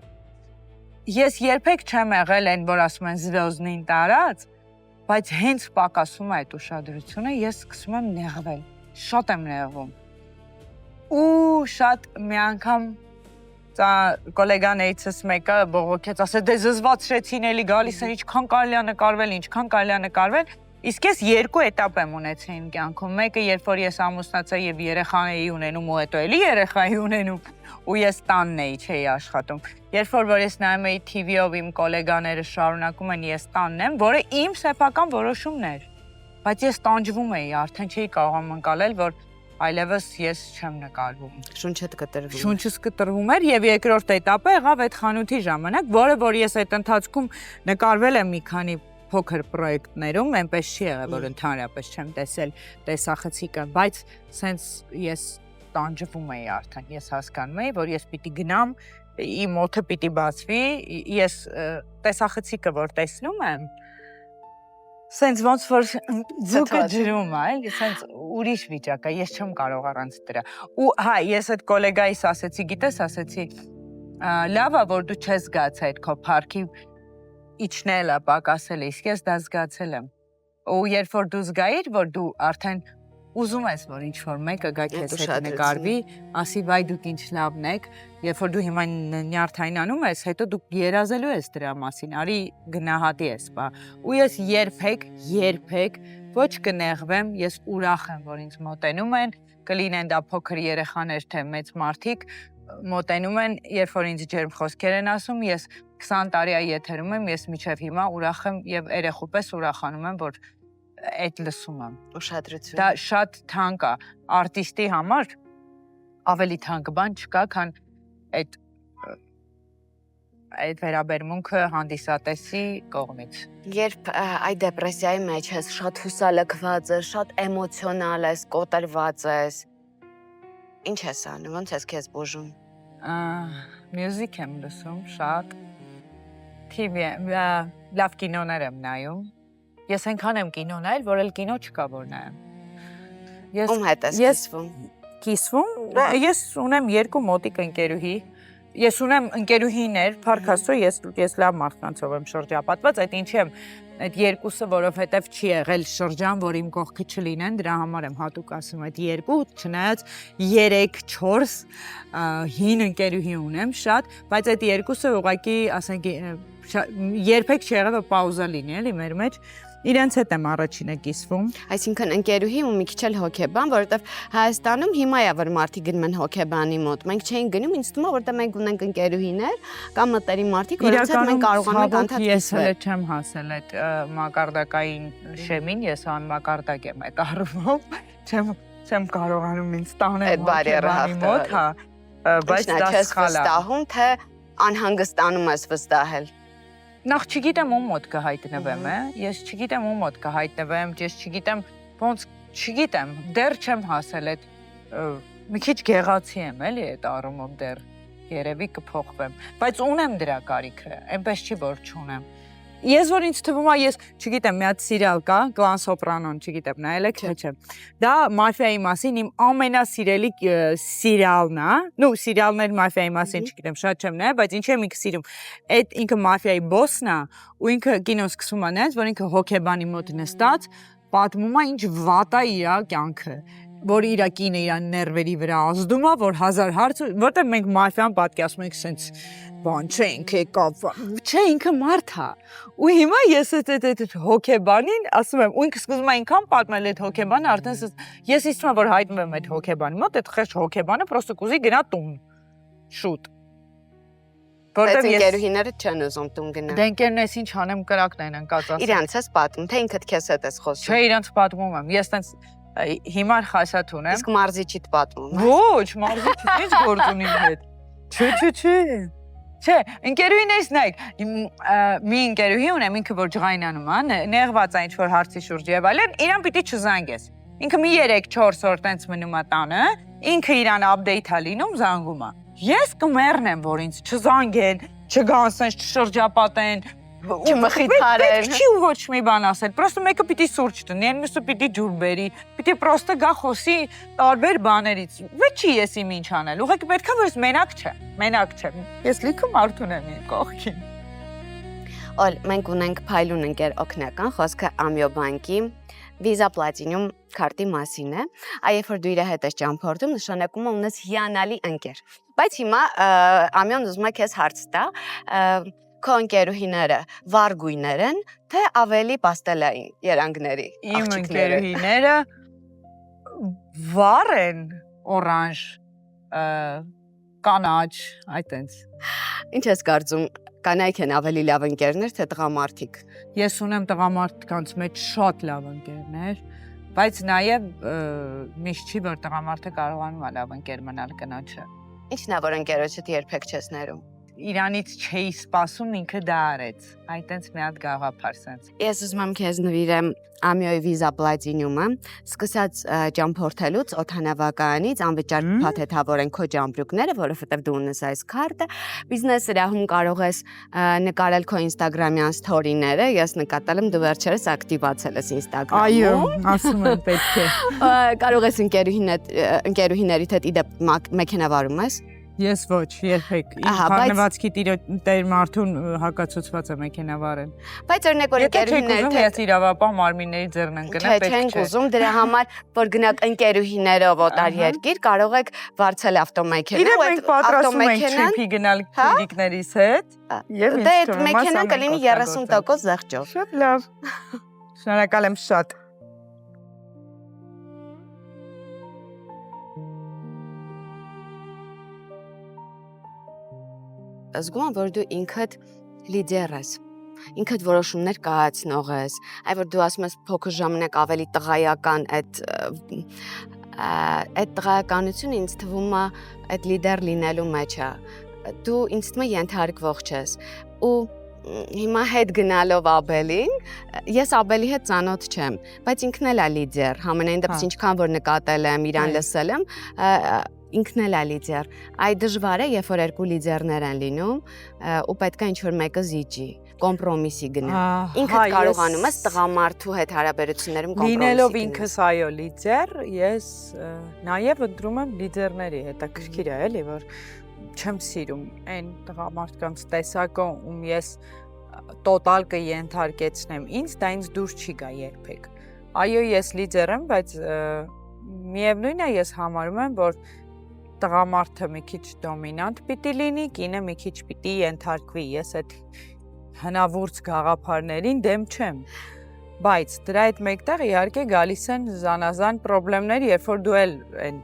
Ես երբեք չեմ եղել այն, որ ասում են զվեզդնին տարած, բայց հենց պակասում է այդ ուշադրությունը, ես սկսում եմ նեղվել, շատ եմ նեղվում։ Ու շատ մի անգամ կոլեգաներիցս մեկը բողոքեց, ասեց դե զզվացրեցին էլի գալիս են ինչքան կարելի է նկարվել, ինչքան կարելի է նկարվել։ Իսկ ես երկու էտապ եմ ունեցել իմ կյանքում։ Մեկը երբ որ ես ամուսնացա եւ երեխաների ունենում ու հետո էլի երեխայի ունենում ու ես տանն էի, չէի աշխատում։ Երբ որ ես նայում էի TV-ով իմ կոլեգաները շարունակում են ես տանն եմ, որը իմ սեփական որոշումն էր։ Բայց ես տանջվում էի, արդեն չէի կարողանում ընկալել, որ այլևս ես չեմ նկարվում։ Շունչդ կտրվում։ Շունչս կտրվում էր եւ երկրորդ էտապը եղավ այդ խանութի ժամանակ, որը որ ես այդ ընթացքում նկարվել եմ մի քանի փոքր պրոյեկտներում, այնպես չի եղել, որ ընդհանրապես չեմ տեսել տեսախցիկը, բայց սենց ես տանջվում էի արդեն, ես հասկանում էի, որ ես պիտի գնամ, իմ օդը պիտի բացվի, ես տեսախցիկը որ տեսնում եմ, սենց ոնց որ ձուկը ջրում է, էլի, սենց ուրիշ վիճակ է, ես չեմ կարող առանց դրա։ Ու հա, ես այդ կոլեգայիս ասեցի, գիտես, ասեցի, լավ է, որ դու չես զգացել այդ քո փառքի իջնելը, պակասելը, իսկ ես դա զգացել եմ։ Ու երբ որ դու զգայիր, որ դու արդեն ուզում ես, որ ինչ-որ մեկը գա քեզ հետ նկարվի, ասի վայ դուք ինչ լավն եք, երբ որ դու հիմա նյարդային անում ես, հետո դու երազելու ես դրա մասին, արի գնահատի ես, բա։ Ու ես երբեք ոչ կնեղվեմ, ես ուրախ եմ, որ ինձ մոտենում են, կլինեն դա փոքր երեխաներ, թե մեծ մարդիկ, մոտենում են, երբ որ ինձ ջերմ խոսքեր են ասում, ես 20 տարի է եթերում եմ, ես մինչև հիմա ուրախ եմ եւ երեխու պես ուրախանում եմ, որ այդ լսում եմ։ Ուշադրություն։ Դա շատ թանկ է արտիստի համար, ավելի թանկ բան չկա, քան այդ վերաբերմունքը հանդիսատեսի կողմից։ Երբ այդ դեպրեսիայի մեջ ես, շատ հուսալքված ես, շատ էմոցիոնալ ես, կոտրված ես, ինչ ես անում, ոնց ես քեզ բուժում։ Մյուզիկ եմ լսում շատ, լավ կինոներ եմ նայում, ես այնքան եմ կինո նայել, որ էլ կինո չկա որ նայեմ։ Ում հետ ես կիսվում։ Կիսվում, ես ունեմ երկու մոտիկ ընկերուհի, ես ունեմ ընկերուհիներ, փառք Աստծո, ես լավ մարդկանցով եմ շրջապատված, այդ ինչի եմ այդ երկուսը, որովհետև չի եղել շրջան, որ իմ կողքը չլինեն, դրա համար եմ հատուկ ասում այդ երկու, չնայած 3-4 հին ընկերուհի ունեմ շատ, բայց այդ երկուսը ուղղակի, ասենք, երբեք չի եղել պաուզա լինի, էլի մեր մեջ, իրենց հետ եմ առաջինը կիսվում։ Այսինքն ընկերուհի ու մի քիչ էլ հոգեբան, որովհետև Հայաստանում հիմա է որ մարդիկ գնում են հոգեբանի մոտ։ Մենք չէինք գնում, ինձ թվում է, որտեղ մենք ունենք ընկերուհիներ կամ մտերիմ մարդիկ, որոնց հետ մենք կարողանում ենք անդադ ես հələ չեմ հասել այդ մակարդակային շեմին, ես անմակարդակ եմ այդ առումով, չեմ կարողանում ինձ տանել հոգեբանի մոտ, հա, բայց դա սխալ է։ Վստահում թե անհանգստանում ես վստահել։ Նախ չգիտեմ ում մոտ կհայտնվեմ, ես չգիտեմ ում մոտ կհայտնվեմ, ես չգիտեմ ոնց, չգիտեմ, դեռ չեմ հասել այդ մի քիչ գեղացի եմ, էլի այդ առումով դեռ երևի կփոխվեմ, բայց ունեմ դրա կարիքը, այնպես չի որ չունեմ։ Ես որ ինձ թվում է, ես չգիտեմ, մի հատ սիրիալ կա, Կլան Սոպրանոն, չգիտեմ, նայել եք թե չէ։ Դա մաֆիայի մասին իմ ամենասիրելի սիրիալն է։ Նու սիրիալներ մաֆիայի մասին չգիտեմ, շատ չեմ նայել, բայց ինչի եմ ինքը սիրում։ Այդ ինքը մաֆիայի բոսն է, ու ինքը կինո սկսում է նայած, որ ինքը հոգեբանի մոտ նստած պատմում է ինչ վատ է իր կյանքը, որ իր կինը իր ներվերի վրա ազդում է, որ 1000 հարց, որտեղ մենք մաֆիան պատկերացնում ենք սենց բան չենք եկավ, չէ ինքը մարդ է։ Ու հիմա ես այդ հոգեբանին ասում եմ, ու ինքը սկզբում այնքան պատմել այդ հոգեբանը, արդեն ես իստում եմ որ հայտնվեմ այդ հոգեբանի մոտ, այդ խեղճ հոգեբանը պրոստը կուզի գնա տուն։ Շուտ։ Որտեղ ընկերուհիները չեն ուզում տուն գնալ։ Դե ընկերներս ինչ անեմ կրակն են ընկած ասում։ Իրանց ես պատմում, թե ինքդ քեզ հետ ես խոսում։ Չէ, իրանց պատմում եմ։ Ես տենց հիմար խասաթ ունեմ։ Իսկ մարզիչիդ պատմում։ Ոչ, մարզիչը ինչ գործ ունի իմ հետ։ Չէ։ Չէ, ընկերուհիներից նայեք, մի ընկերուհի ունեմ, ինքը որ ջղայնանում է, նեղված է ինչ-որ հարցի շուրջ եւ այլն, իրան պիտի չզանգես։ Ինքը մի 3-4 օր տենց մնում է տանը, ինքը իրան update է լինում, զանգում է։ Ես կմեռնեմ, որ ինձ չզանգեն, չգան սենց չշրջապատեն, չմխիթարեն։ Չի ու ոչ մի բան ասել, պրոստը մեկը պիտի սուրճ տնի, մյուսը պիտի ջուր բերի, պիտի պրոստը գա խոսի տարբեր բաներից։ Չի ես իմ ինչ անել, ուղղակի պետք է որ ես մենակ չեմ։ Ես լիքը մարդ ունեմ իմ կողքին։ Օլ, մենք ունենք փայլուն ընկեր օգնական, խոսքը Ամյո բանկի Visa Platinum քարտի մասին է։ Երբ որ դու իր հետ ես ճամփորդում, նշանակում է ունես հիանալի ընկեր։ Բայց հիմա Ամյոն ուզում է քեզ հարց տա, քո ընկերուհիները վառ գույներ են, թե ավելի պաստելային երանգների Իմ ընկերուհիները վառ են, օրանժ, կանաչ, այտենց։ Ինչ ես կարծում, կանայք են ավելի լավ ընկերներ, թե տղամարդիկ։ Ես ունեմ տղամարդկանց մեջ շատ լավ ընկերներ, բայց նաև միշտ չի, որ տղամարդը կարողանում է լավ ընկեր մնալ կնոջը։ Ինչն է, որ ընկերոջդ երբեք չես ներում։ Իրանից չէի սպասում, ինքը դա արեց։ Այտենց մի հատ գաղափար սենց։ Ես ուզում եմ քեզ նվիրեմ Ամյոյի Visa Platinum-ը, սկսած ճամփորդելուց օդանավականից անվճար փաթեթավորեն քո ճամպրուկները, որովհետև դու ունես այս քարտը, բիզնես սրահում կարող ես նկարել քո Instagram-յան սթորիները, ես նկատել եմ դու վերջերս ակտիվացել ես Instagram-ում։ Այո, ասում եմ պետք է։ Կարող ես ընկերուհիներիդ հետ իդեպ մեքենա վարում ես։ Ես ոչ, երբեք։ Իմ խառնվածքի տեր մարդուն հակացուցված է մեքենա վարել։ Բայց օրինակ որ ընկերուհիներիդ հետ իրավապահ մարմինների ձեռն ընկնեմ, պետք չէ։ Չենք ուզում դրա համար, որ գնաք ընկերուհիներով օտար երկիր, կարող եք վարձել ավտոմեքենա, ու այդ ավտոմեքենան trip-ի գնալ քրիկներիս հետ, եւ դե այդ մեքենան կլինի 30% զեղչով։ Շատ լավ։ Շնորհակալ եմ շատ։ Զգում եմ, որ դու ինքդ լիդեր ես, ինքդ որոշումներ կայացնող ես, այ որ դու ասում ես փոքր ժամանակ ավելի տղայական այդ տղայականությունը ինձ թվում է այդ լիդեր լինելու մեջ է։ Դու ինձ թվում է ենթարկվող ես ու հիմա հետ գնալով Աբելին, ես Աբելի հետ ծանոթ չեմ, բայց ինքն էլ է լիդեր, համենայն դեպս ինչքան որ նկատել եմ, իրան լսել եմ, ինքն էլ է լիդեր։ Այ դժվար է, երբ որ երկու լիդերներ են լինում, ու պետք է ինչ-որ մեկը զիջի, կոմպրոմիսի գնա։ Ինքդ կարողանում ես տղամարդու հետ հարաբերություններում կոմպրոմիսի գնել։ Լինելով ինքս այո լիդեր, ես նաև ընտրում եմ լիդերների, հետաքրքիր է էլի, որ չեմ սիրում այն տղամարդկանց տեսակը, ում ես տոտալ կենթարկեցնեմ ինձ, դա ինձ դուր չի գա երբեք։ Այո, ես լիդեր եմ, բայց միևնույն է ես համարում եմ, որ տղամարդը մի քիչ դոմինանտ պիտի լինի, կինը մի քիչ պիտի ենթարկվի։ Ես այդ հնավուրց գաղափարներին դեմ չեմ։ Բայց դրա հետ մեկտեղ իհարկե գալիս են զանազան խնդիրներ, երբ որ դու էլ այն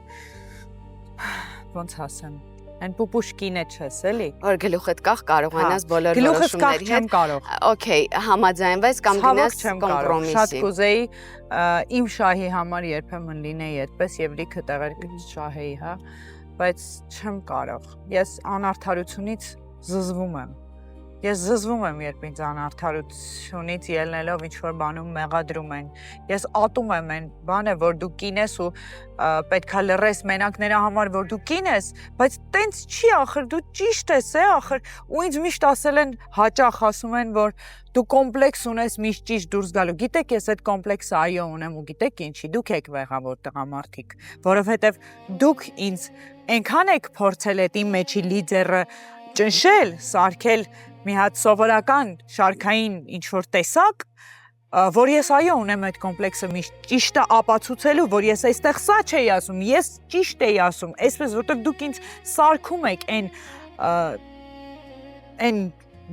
ոնց ասեմ, այն պուպուշկինը չես, էլի։ Որ գլուխդ կախ կարողանաս բոլոր գլուխս կախ որոշումների չեմ կարող։ Okay, համաձայնվես կամ գնաս կոմպրոմիսի։ Շատ կուզեի իմ շահի համար երբեմն լինեի այդպես եւ լիքը տեղեր շահեի, հա, բայց չեմ կարող։ Ես անարդարությունից զզվում եմ։ Ես զզվում եմ, երբ ինձ անարդարությունից ելնելով ինչ-որ բանում մեղադրում են։ Ես ատում եմ այն բանը, որ դու կին ես ու պետքա լռես մենակ նրա համար, որ դու կին ես, բայց տենց չի ախր, դու ճիշտ ես, ախր, ու ինձ միշտ ասել են, հաճախ ասում են, որ դու կոմպլեքս ունես միշտ ճիշտ դուրս գալու։ Գիտեք, ես այդ կոմպլեքսը այո ունեմ ու գիտեք ինչի, դուք եք վեղավոր տղամարդիկ, որովհետև դուք ինձ այնքան եք փորձել այդ իմ մեջի լիդերը ճնշել, սարքել մի հատ սովորական շարքային ինչ-որ տեսակ, որ ես այո ունեմ այդ կոմպլեքսը միշտ ճիշտը ապացուցելու, որ ես այստեղ սա չէի ասում, ես ճիշտ էի ասում, այսպես որտեղ դուք ինձ սարքում եք այն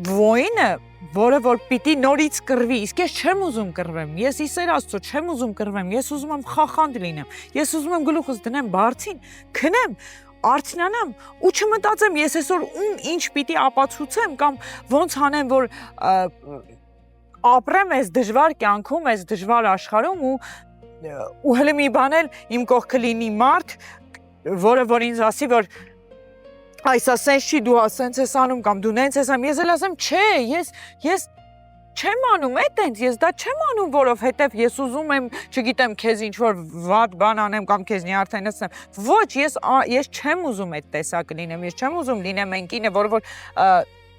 ոինը, որը որ պիտի նորից կռվի, իսկ ես չեմ ուզում կռվեմ, ես իսեր Աստծո չեմ ուզում կռվեմ, ես ուզում եմ խախանդ լինեմ, ես ուզում եմ գլուխս դնեմ բարձին, քնեմ, արդյունանամ ու չմտածեմ ես այսօր ում ինչ պիտի ապացուցեմ կամ ոնց անեմ որ ապրեմ այս դժվար կյանքում, այս դժվար աշխարհում ու հələ մի բան էլ իմ կողքը լինի մարդ, որը որ ինձ ասի որ այս ասենց չի դու ասենց ես անում կամ դու նենց ես անում, ես էլ ասեմ չէ, ես չեմ անում այտենց, ես դա չեմ անում, որովհետև ես ուզում եմ, չգիտեմ, քեզ ինչ-որ վատ բան անեմ կամ քեզ նյարդայնացնեմ։ Ոչ, ես չեմ ուզում այդ տեսակը լինեմ, ես չեմ ուզում լինեմ այն կինը, որը որ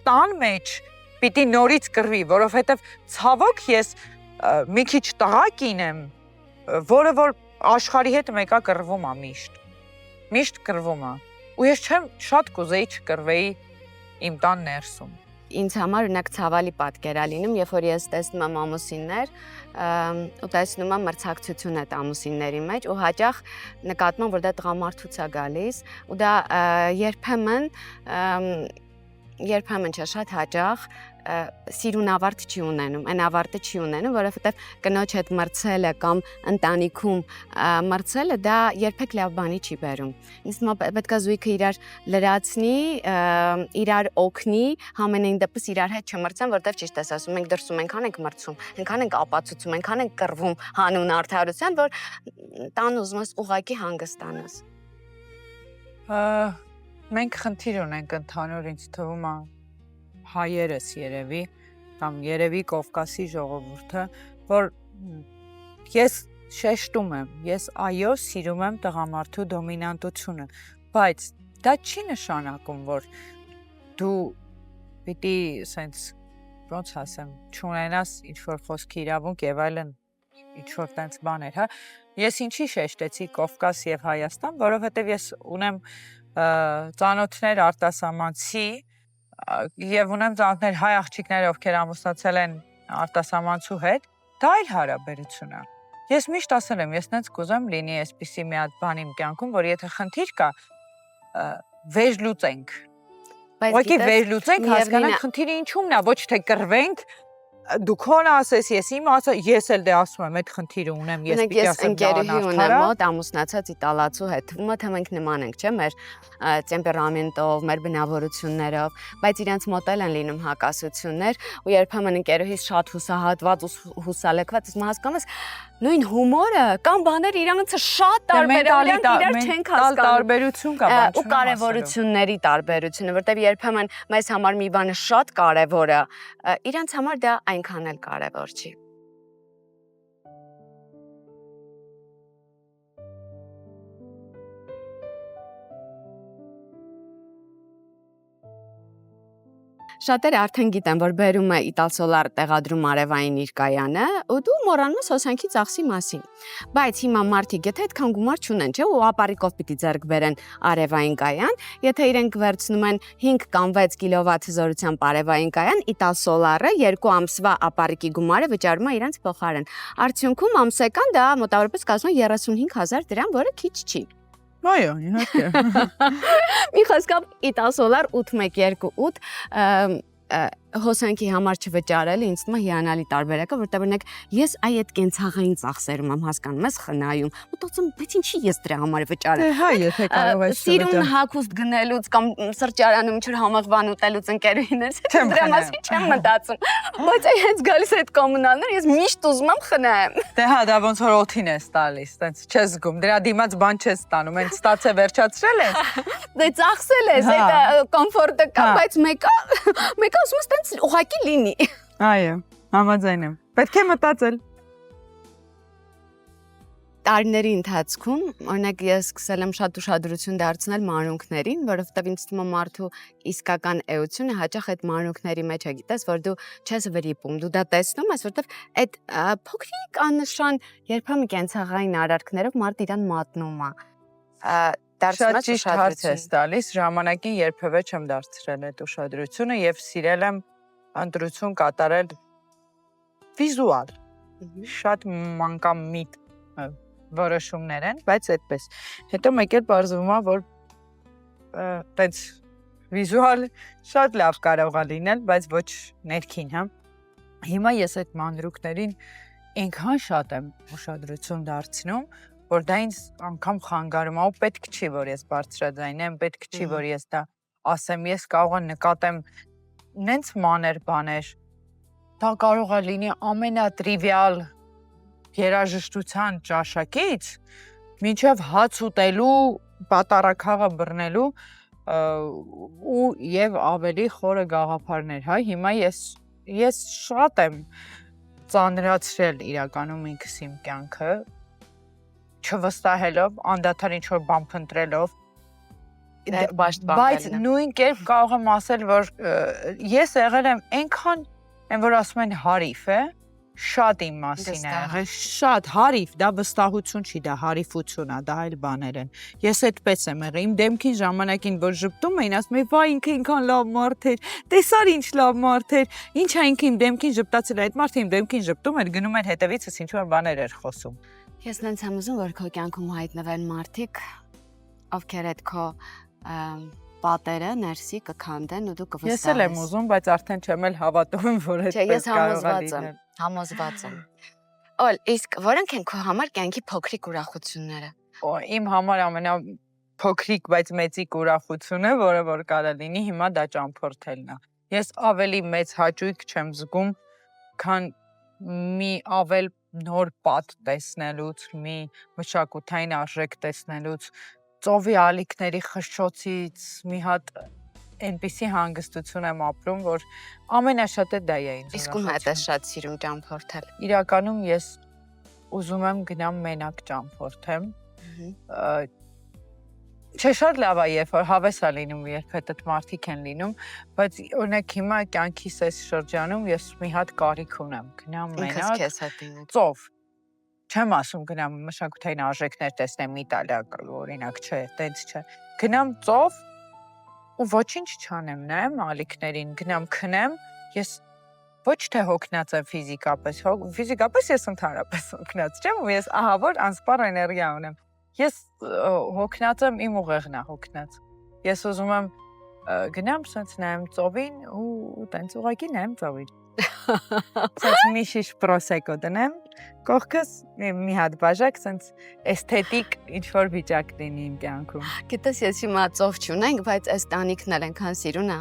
տան մեջ պիտի նորից կռվի, որովհետև ցավոք ես մի քիչ տղա կին եմ, որը որ աշխարհի հետ մեկա կռվում է միշտ կռվում է։ Ու ես չեմ շատ կուզեի չկռվեի իմ տան ներսում։ Ինձ համար ունակ ցավալի պատկեր է լինում, երբ որ ես տեսնում եմ ամուսիններ ու տեսնում եմ մրցակցություն այդ ամուսինների մեջ ու հաճախ նկատում եմ, որ դա տղամարդուց է գալիս ու դա երբեմն չէ, շատ հաճախ սիրուն ավարտ չի ունենում, այն ավարտը չի ունենում, որովհետև կնոջ հետ մրցելը կամ ընտանիքում մրցելը դա երբեք լավ բանի չի բերում։ Ինձ թվում է պետք է զույգը իրար լրացնի, իրար օգնի, համենայն դեպս իրար հետ չմրցեն, որտեղ ճիշտ ես ասում, մենք դրսում այնքան ենք մրցում, այնքան ենք ապացուցում, այնքան ենք կռվում հանուն արդարության, որ տան ուզում ես ուղակի հանգստանաս։ Մենք խնդիր ունենք ընդհանուր ինձ թվում է հայերս երևի կամ երևի Կովկասի ժողովուրդը, որ ես շեշտում եմ, ես այո սիրում եմ տղամարդու դոմինանտությունը, բայց դա չի նշանակում, որ դու պիտի սենց ոնց ասեմ, չունենաս ինչ-որ խոսքի իրավունք եւ այլն ինչ-որ տենց բաներ, հա։ Ես ինչի շեշտեցի Կովկաս եւ Հայաստան, որովհետեւ ես ունեմ ծանոթներ արտասահմանցի եւ ունեմ ծանոթներ հայ աղջիկներ, ովքեր ամուսնացել են արտասահմանցու հետ, դա այլ հարաբերություն է։ Ես միշտ ասել եմ, ես նենց կուզեմ լինի այսպիսի մի հատ բան իմ կյանքում, որ եթե խնդիր կա, վերլուծենք։ Ուղղակի վերլուծենք, հասկանանք խնդիրը ինչումն է, ոչ թե կռվենք, դու քոն ասես, ես իմ ասա, ես էլ դե ասում եմ, այդ խնդիրը ունեմ, ես Մենք պիտի ես ասեմ ընկերուհի ունեմ մոտ ամուսնացած իտալացու հետ, թվում է թե մենք նման ենք, չէ՞, մեր տեմպերամենտով, մեր բնավորություններով, բայց իրենց մոտ էլ են լինում հակասություններ ու երբեմն ընկերուհիս շատ հուսահատված ու հուսալեկված, ասում հասկանում ես, նույն հումորը կամ բաներ իրանցը շատ տարբեր են, իրար չենք հասկանում։ Տարբերություն կա, բան ու կարևորությունների տարբերությունը, որտեղ երբեմն մեզ համար մի բանը շատ կարևոր է, իրանց համար դա այնքան էլ կարևոր չի։ Շատերը արդեն գիտեն, որ բերում է Italsolar տեղադրում արևային իր կայանը, ու դու մոռանում ես հոսանքի ծախսի մասին։ Բայց հիմա մարդիկ եթե այդքան գումար չունեն, չէ՞, ու ապարիկով պիտի ձեռք բերեն արևային կայան, եթե իրենք վերցնում են 5 կամ 6 կիլովատ հզորությամբ արևային կայան, Italsolar-ը 2 ամսվա ապարիկի գումարը վճարում է իրենց փոխարեն։ Արդյունքում ամսական դա մոտավորապես կազմում է 35,000 դրամ, որը քիչ չի։ Այո, իհարկե։ Մի խոսքով Italsolar 8128 հոսանքի համար չվճարելը ինձ թվում է հիանալի տարբերակ է, որտեղ օրինակ ես այդ կենցաղային ծախսերում եմ հասկանում, ես խնայում։ Մտածում, բայց ինչի ես դրա համար վճարեմ։ Հա, եթե կարող ես սիրուն հագուստ գնելուց կամ սրճարանում ինչ-որ համեղվան ուտելուց ընկերուհիներս դրա մասին չեմ մտածում։ Բայց հենց գալիս այդ կոմունալներ ես միշտ ուզում եմ խնայեմ։ Դե հա, դա ոնց որ օթին ես տալիս, տենց չես զգում, դրա դիմաց բան չես ստանում, այն ստացե վերջացրել ես։ Դե ծախսել ես, այդ կոմֆորտը կա, բայց մեկը ասում ես տենց ուղղակի լինի։ Այո, համաձայն եմ։ Պետք է մտածել։ Տարիների ընթացքում, օրինակ ես սկսել եմ շատ ուշադրություն դարձնել մանրունքներին, որովհետև ինձ թվում է մարդու իսկական էությունը հաճախ այդ մանրունքների մեջ է, գիտես, որ դու չես վրիպում, դու դա տեսնում ես, որովհետև այդ փոքրիկ աննշան երբեմն կենցաղային արարքներով մարդ իրան մատնում է։ Շատ ճիշտ հարց ես տալիս, ժամանակին երբևէ չեմ դարձրել այդ ուշադրությունը եւ սիրել եմ ընտրություն կատարել վիզուալ։ Շատ մանկամիտ որոշումներ են, բայց այդպես։ Հետո մեկ էլ բարձվում է, որ տենց վիզուալ շատ լավ կարող է լինել, բայց ոչ ներքին, հա։ Հիմա ես այդ մանրուքներին այնքան շատ եմ ուշադրություն դարձնում, որ դա ինձ անգամ խանգարում է ու պետք չի, որ ես բարձրաձայնեմ, պետք չի, որ ես դա ասեմ, ես կարող եմ նկատեմ նենց մանր բաներ, դա կարող է լինի ամենատրիվիալ երաժշտության ճաշակից, մինչև հաց ուտելու, պատարագաղը բռնելու ու եւ ավելի խորը գաղափարներ, հա, հիմա ես շատ եմ ծանրացրել իրականում ինքս իմ կյանքը, չվստահելով, անդադար ինչ-որ բան փնտրելով, բայց նույն կերպ կարող եմ ասել, որ ես եղել եմ այնքան, այն որ ասում են հարիվ է, շատ իմ մասին է եղել, շատ հարիվ, դա վստահություն չի, դա հարիվություն է, դա այլ բաներ են։ Ես այդպես եմ եղել, իմ դեմքին ժամանակին, որ ժպտում էին, ասում էին, վայ, ինքը ինքան լավ մարդ էր, տեսար ինչ լավ մարդ էր, ինչ է ինքը իմ դեմքին ժպտացել, այդ մարդը իմ դեմքին ժպտում էր, գնում էր հետևիցս ինչ-որ բաներ էր խոսում։ Ես նենց եմ ուզում, որ քո կյանքում հայտնվեն մարդիկ, ովքեր այդ քո պատերը ներսի կքանդեն ու դու կվստահես։ Ես էլ եմ ուզում, բայց արդեն չեմ էլ հավատում, որ այդպես կարող է լինել։ Համոզված եմ։ Օլ, իսկ որոնք են քո համար կյանքի փոքրիկ ուրախությունները։ Իմ համար ամենափոքրիկ, բայց մեծիկ ուրախությունը, որը որ կարա լինի, հիմա դա ճամփորդելն է։ Ես ավելի մեծ հաճույք չեմ զգում, քան մի ավել նոր պատ տեսնելուց, մի մշակութային արժեք տեսնելուց, ծովի ալիքների խշշոցից մի հատ այնպիսի հանգստություն եմ ապրում, որ ամենաշատը դա է ինձ։ Իսկ ում հետ ես շատ սիրում ճամփորդել։ Իրականում ես ուզում եմ գնամ մենակ ճամփորդեմ։ Չէ, շատ լավ է, երբ որ հավես է լինում, երբ այդ մարդիկ են լինում, բայց օրինակ հիմա կյանքիս այս շրջանում ես մի հատ կարիք ունեմ, գնամ մենակ ծով։ Չեմ ասում գնամ մշակութային արժեքներ տեսնեմ Իտալիա, օրինակ, չէ, տենց չէ։ Գնամ ծով ու ոչինչ չանեմ, նայեմ ալիքներին, գնամ քնեմ, ես ոչ թե հոգնած եմ ֆիզիկապես ես ընդհանրապես հոգնած չեմ, ու ես ահավոր անսպառ էներգիա ունեմ։ Ես հոգնած եմ, իմ ուղեղն է հոգնած։ Ես ուզում եմ գնամ սենց նայեմ ծովին ու տենց ուղղակի նայեմ ծովին։ Սենց մի շիշ պրոսեկո դնեմ, կողքս մի հատ բաժակ, սենց էսթետիկ ինչ-որ վիճակ լինի իմ կյանքում։ Գիտես, ես հիմա ծով չունենք, բայց այս տանիքն էլ ենքան սիրուն է։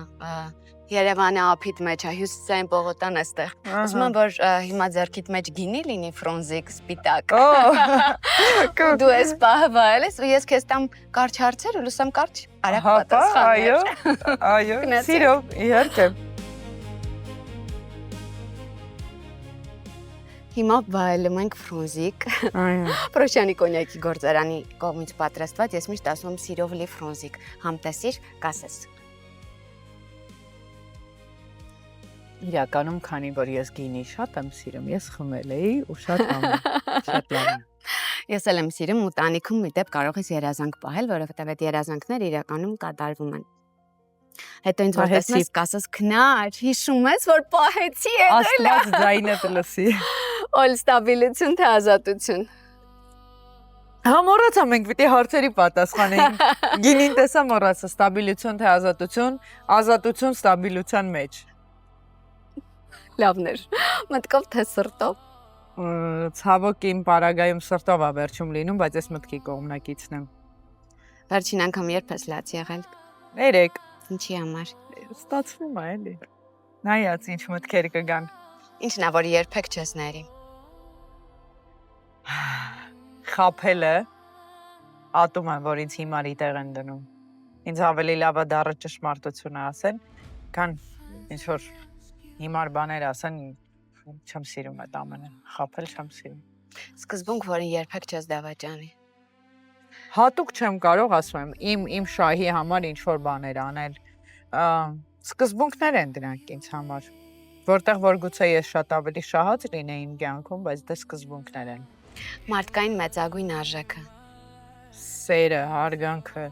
Երևանը ափիտ մեջ է, Հյուսիսային պողոտան էստեղ։ Ուզում եմ, որ հիմա ձեռքիդ մեջ գինի լինի ֆրոնզիկ, սպիտակ։ Դու ես պահը վայել ես, ու ես քեզ տամ կարճ հարցեր ու լուսամ կարճ արագ պատասխաններ։ Այո, սիրով, իհարկե։ Հիմա վայելում ենք ֆրոնզիկ։ Պրոշյանի կոնյակի գործարանի կողմից պատրաստված, ես միշտ ասում եմ սիրով լի ֆրոնզիկ, համտեսիր, կասես։ Իրականում, քանի որ ես գինի շատ եմ սիրում, ես խմել էի ու շատ շատ լավ է։ Ես էլ եմ սիրում ու տանիքում մի դեպ կարող ես երազանք պահել, որովհետև այդ երազանքները իրականում կատարվում են։ Հետո ինձ որ տեսնես կասես քնար, հիշում ես որ պահեցի եղել։ Աստված ձայնդ լսի։ Օլ ստաբիլություն թե ազատություն։ Մոռացա մենք պիտի հարցերի պատասխանենք։ Գինին տեսա մոռացա, ստաբիլություն թե ազատություն, ազատություն ստաբիլության մեջ։ Լավներ։ Մտքով թե սրտով։ Ցավոք իմ պարագայում սրտով է վերջում լինում, բայց ես մտքի կողմնակիցն եմ։ Վերջին անգամ երբ ես լաց եղել։ Երեք։ Ինչի համար։ Ստացվում է էլի։ Նայած ինչ մտքեր կգան։ Ինչն է որ երբեք չես ների։ Խափելը ատում եմ, որ ինձ հիմարի տեղ են դնում։ Ինձ ավելի լավ է դառը ճշմարտությունը ասեն, քան ինչ որ հիմար բաներ ասեն, չեմ սիրում այդ ամենը, խափել չեմ սիրում։ Սկզբունք, որին երբեք չես դավաճանի։ Հատուկ չեմ կարող ասում իմ շահի համար ինչ որ բաներ անել։ Սկզբունքներ են դրանք ինձ համար, որտեղ որ գուցե ես շատ ավելի շահած լինեի իմ կյանքում, բայց դա սկզբունքներ են։ Մարդկային մեծագույն արժեքը։ Սերը, հարգանքը։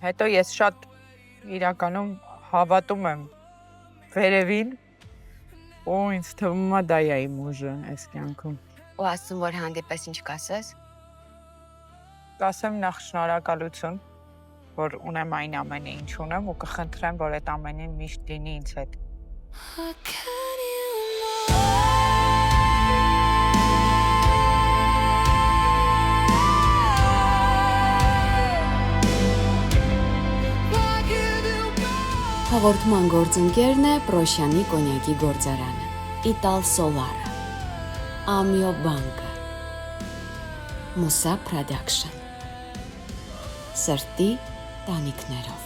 Հետո ես շատ իրականում հավատում եմ վերևին, ու ինձ թվում է դա է իմ ուժը այս կյանքում։ Ու ասում որ հանդիպես ինչ կասես։ Կասեմ նախ շնորհակալություն, որ ունեմ այն ամենը, ինչ ունեմ, ու կխնդրեմ, որ այդ ամենին միշտ լինի ինձ հետ։ Հաղորդման գործընկերն է Պրոշյանի կոնյակի գործարանը, Ital Solar, Amio Bank, Musa Production, Սրտի տանիքներով։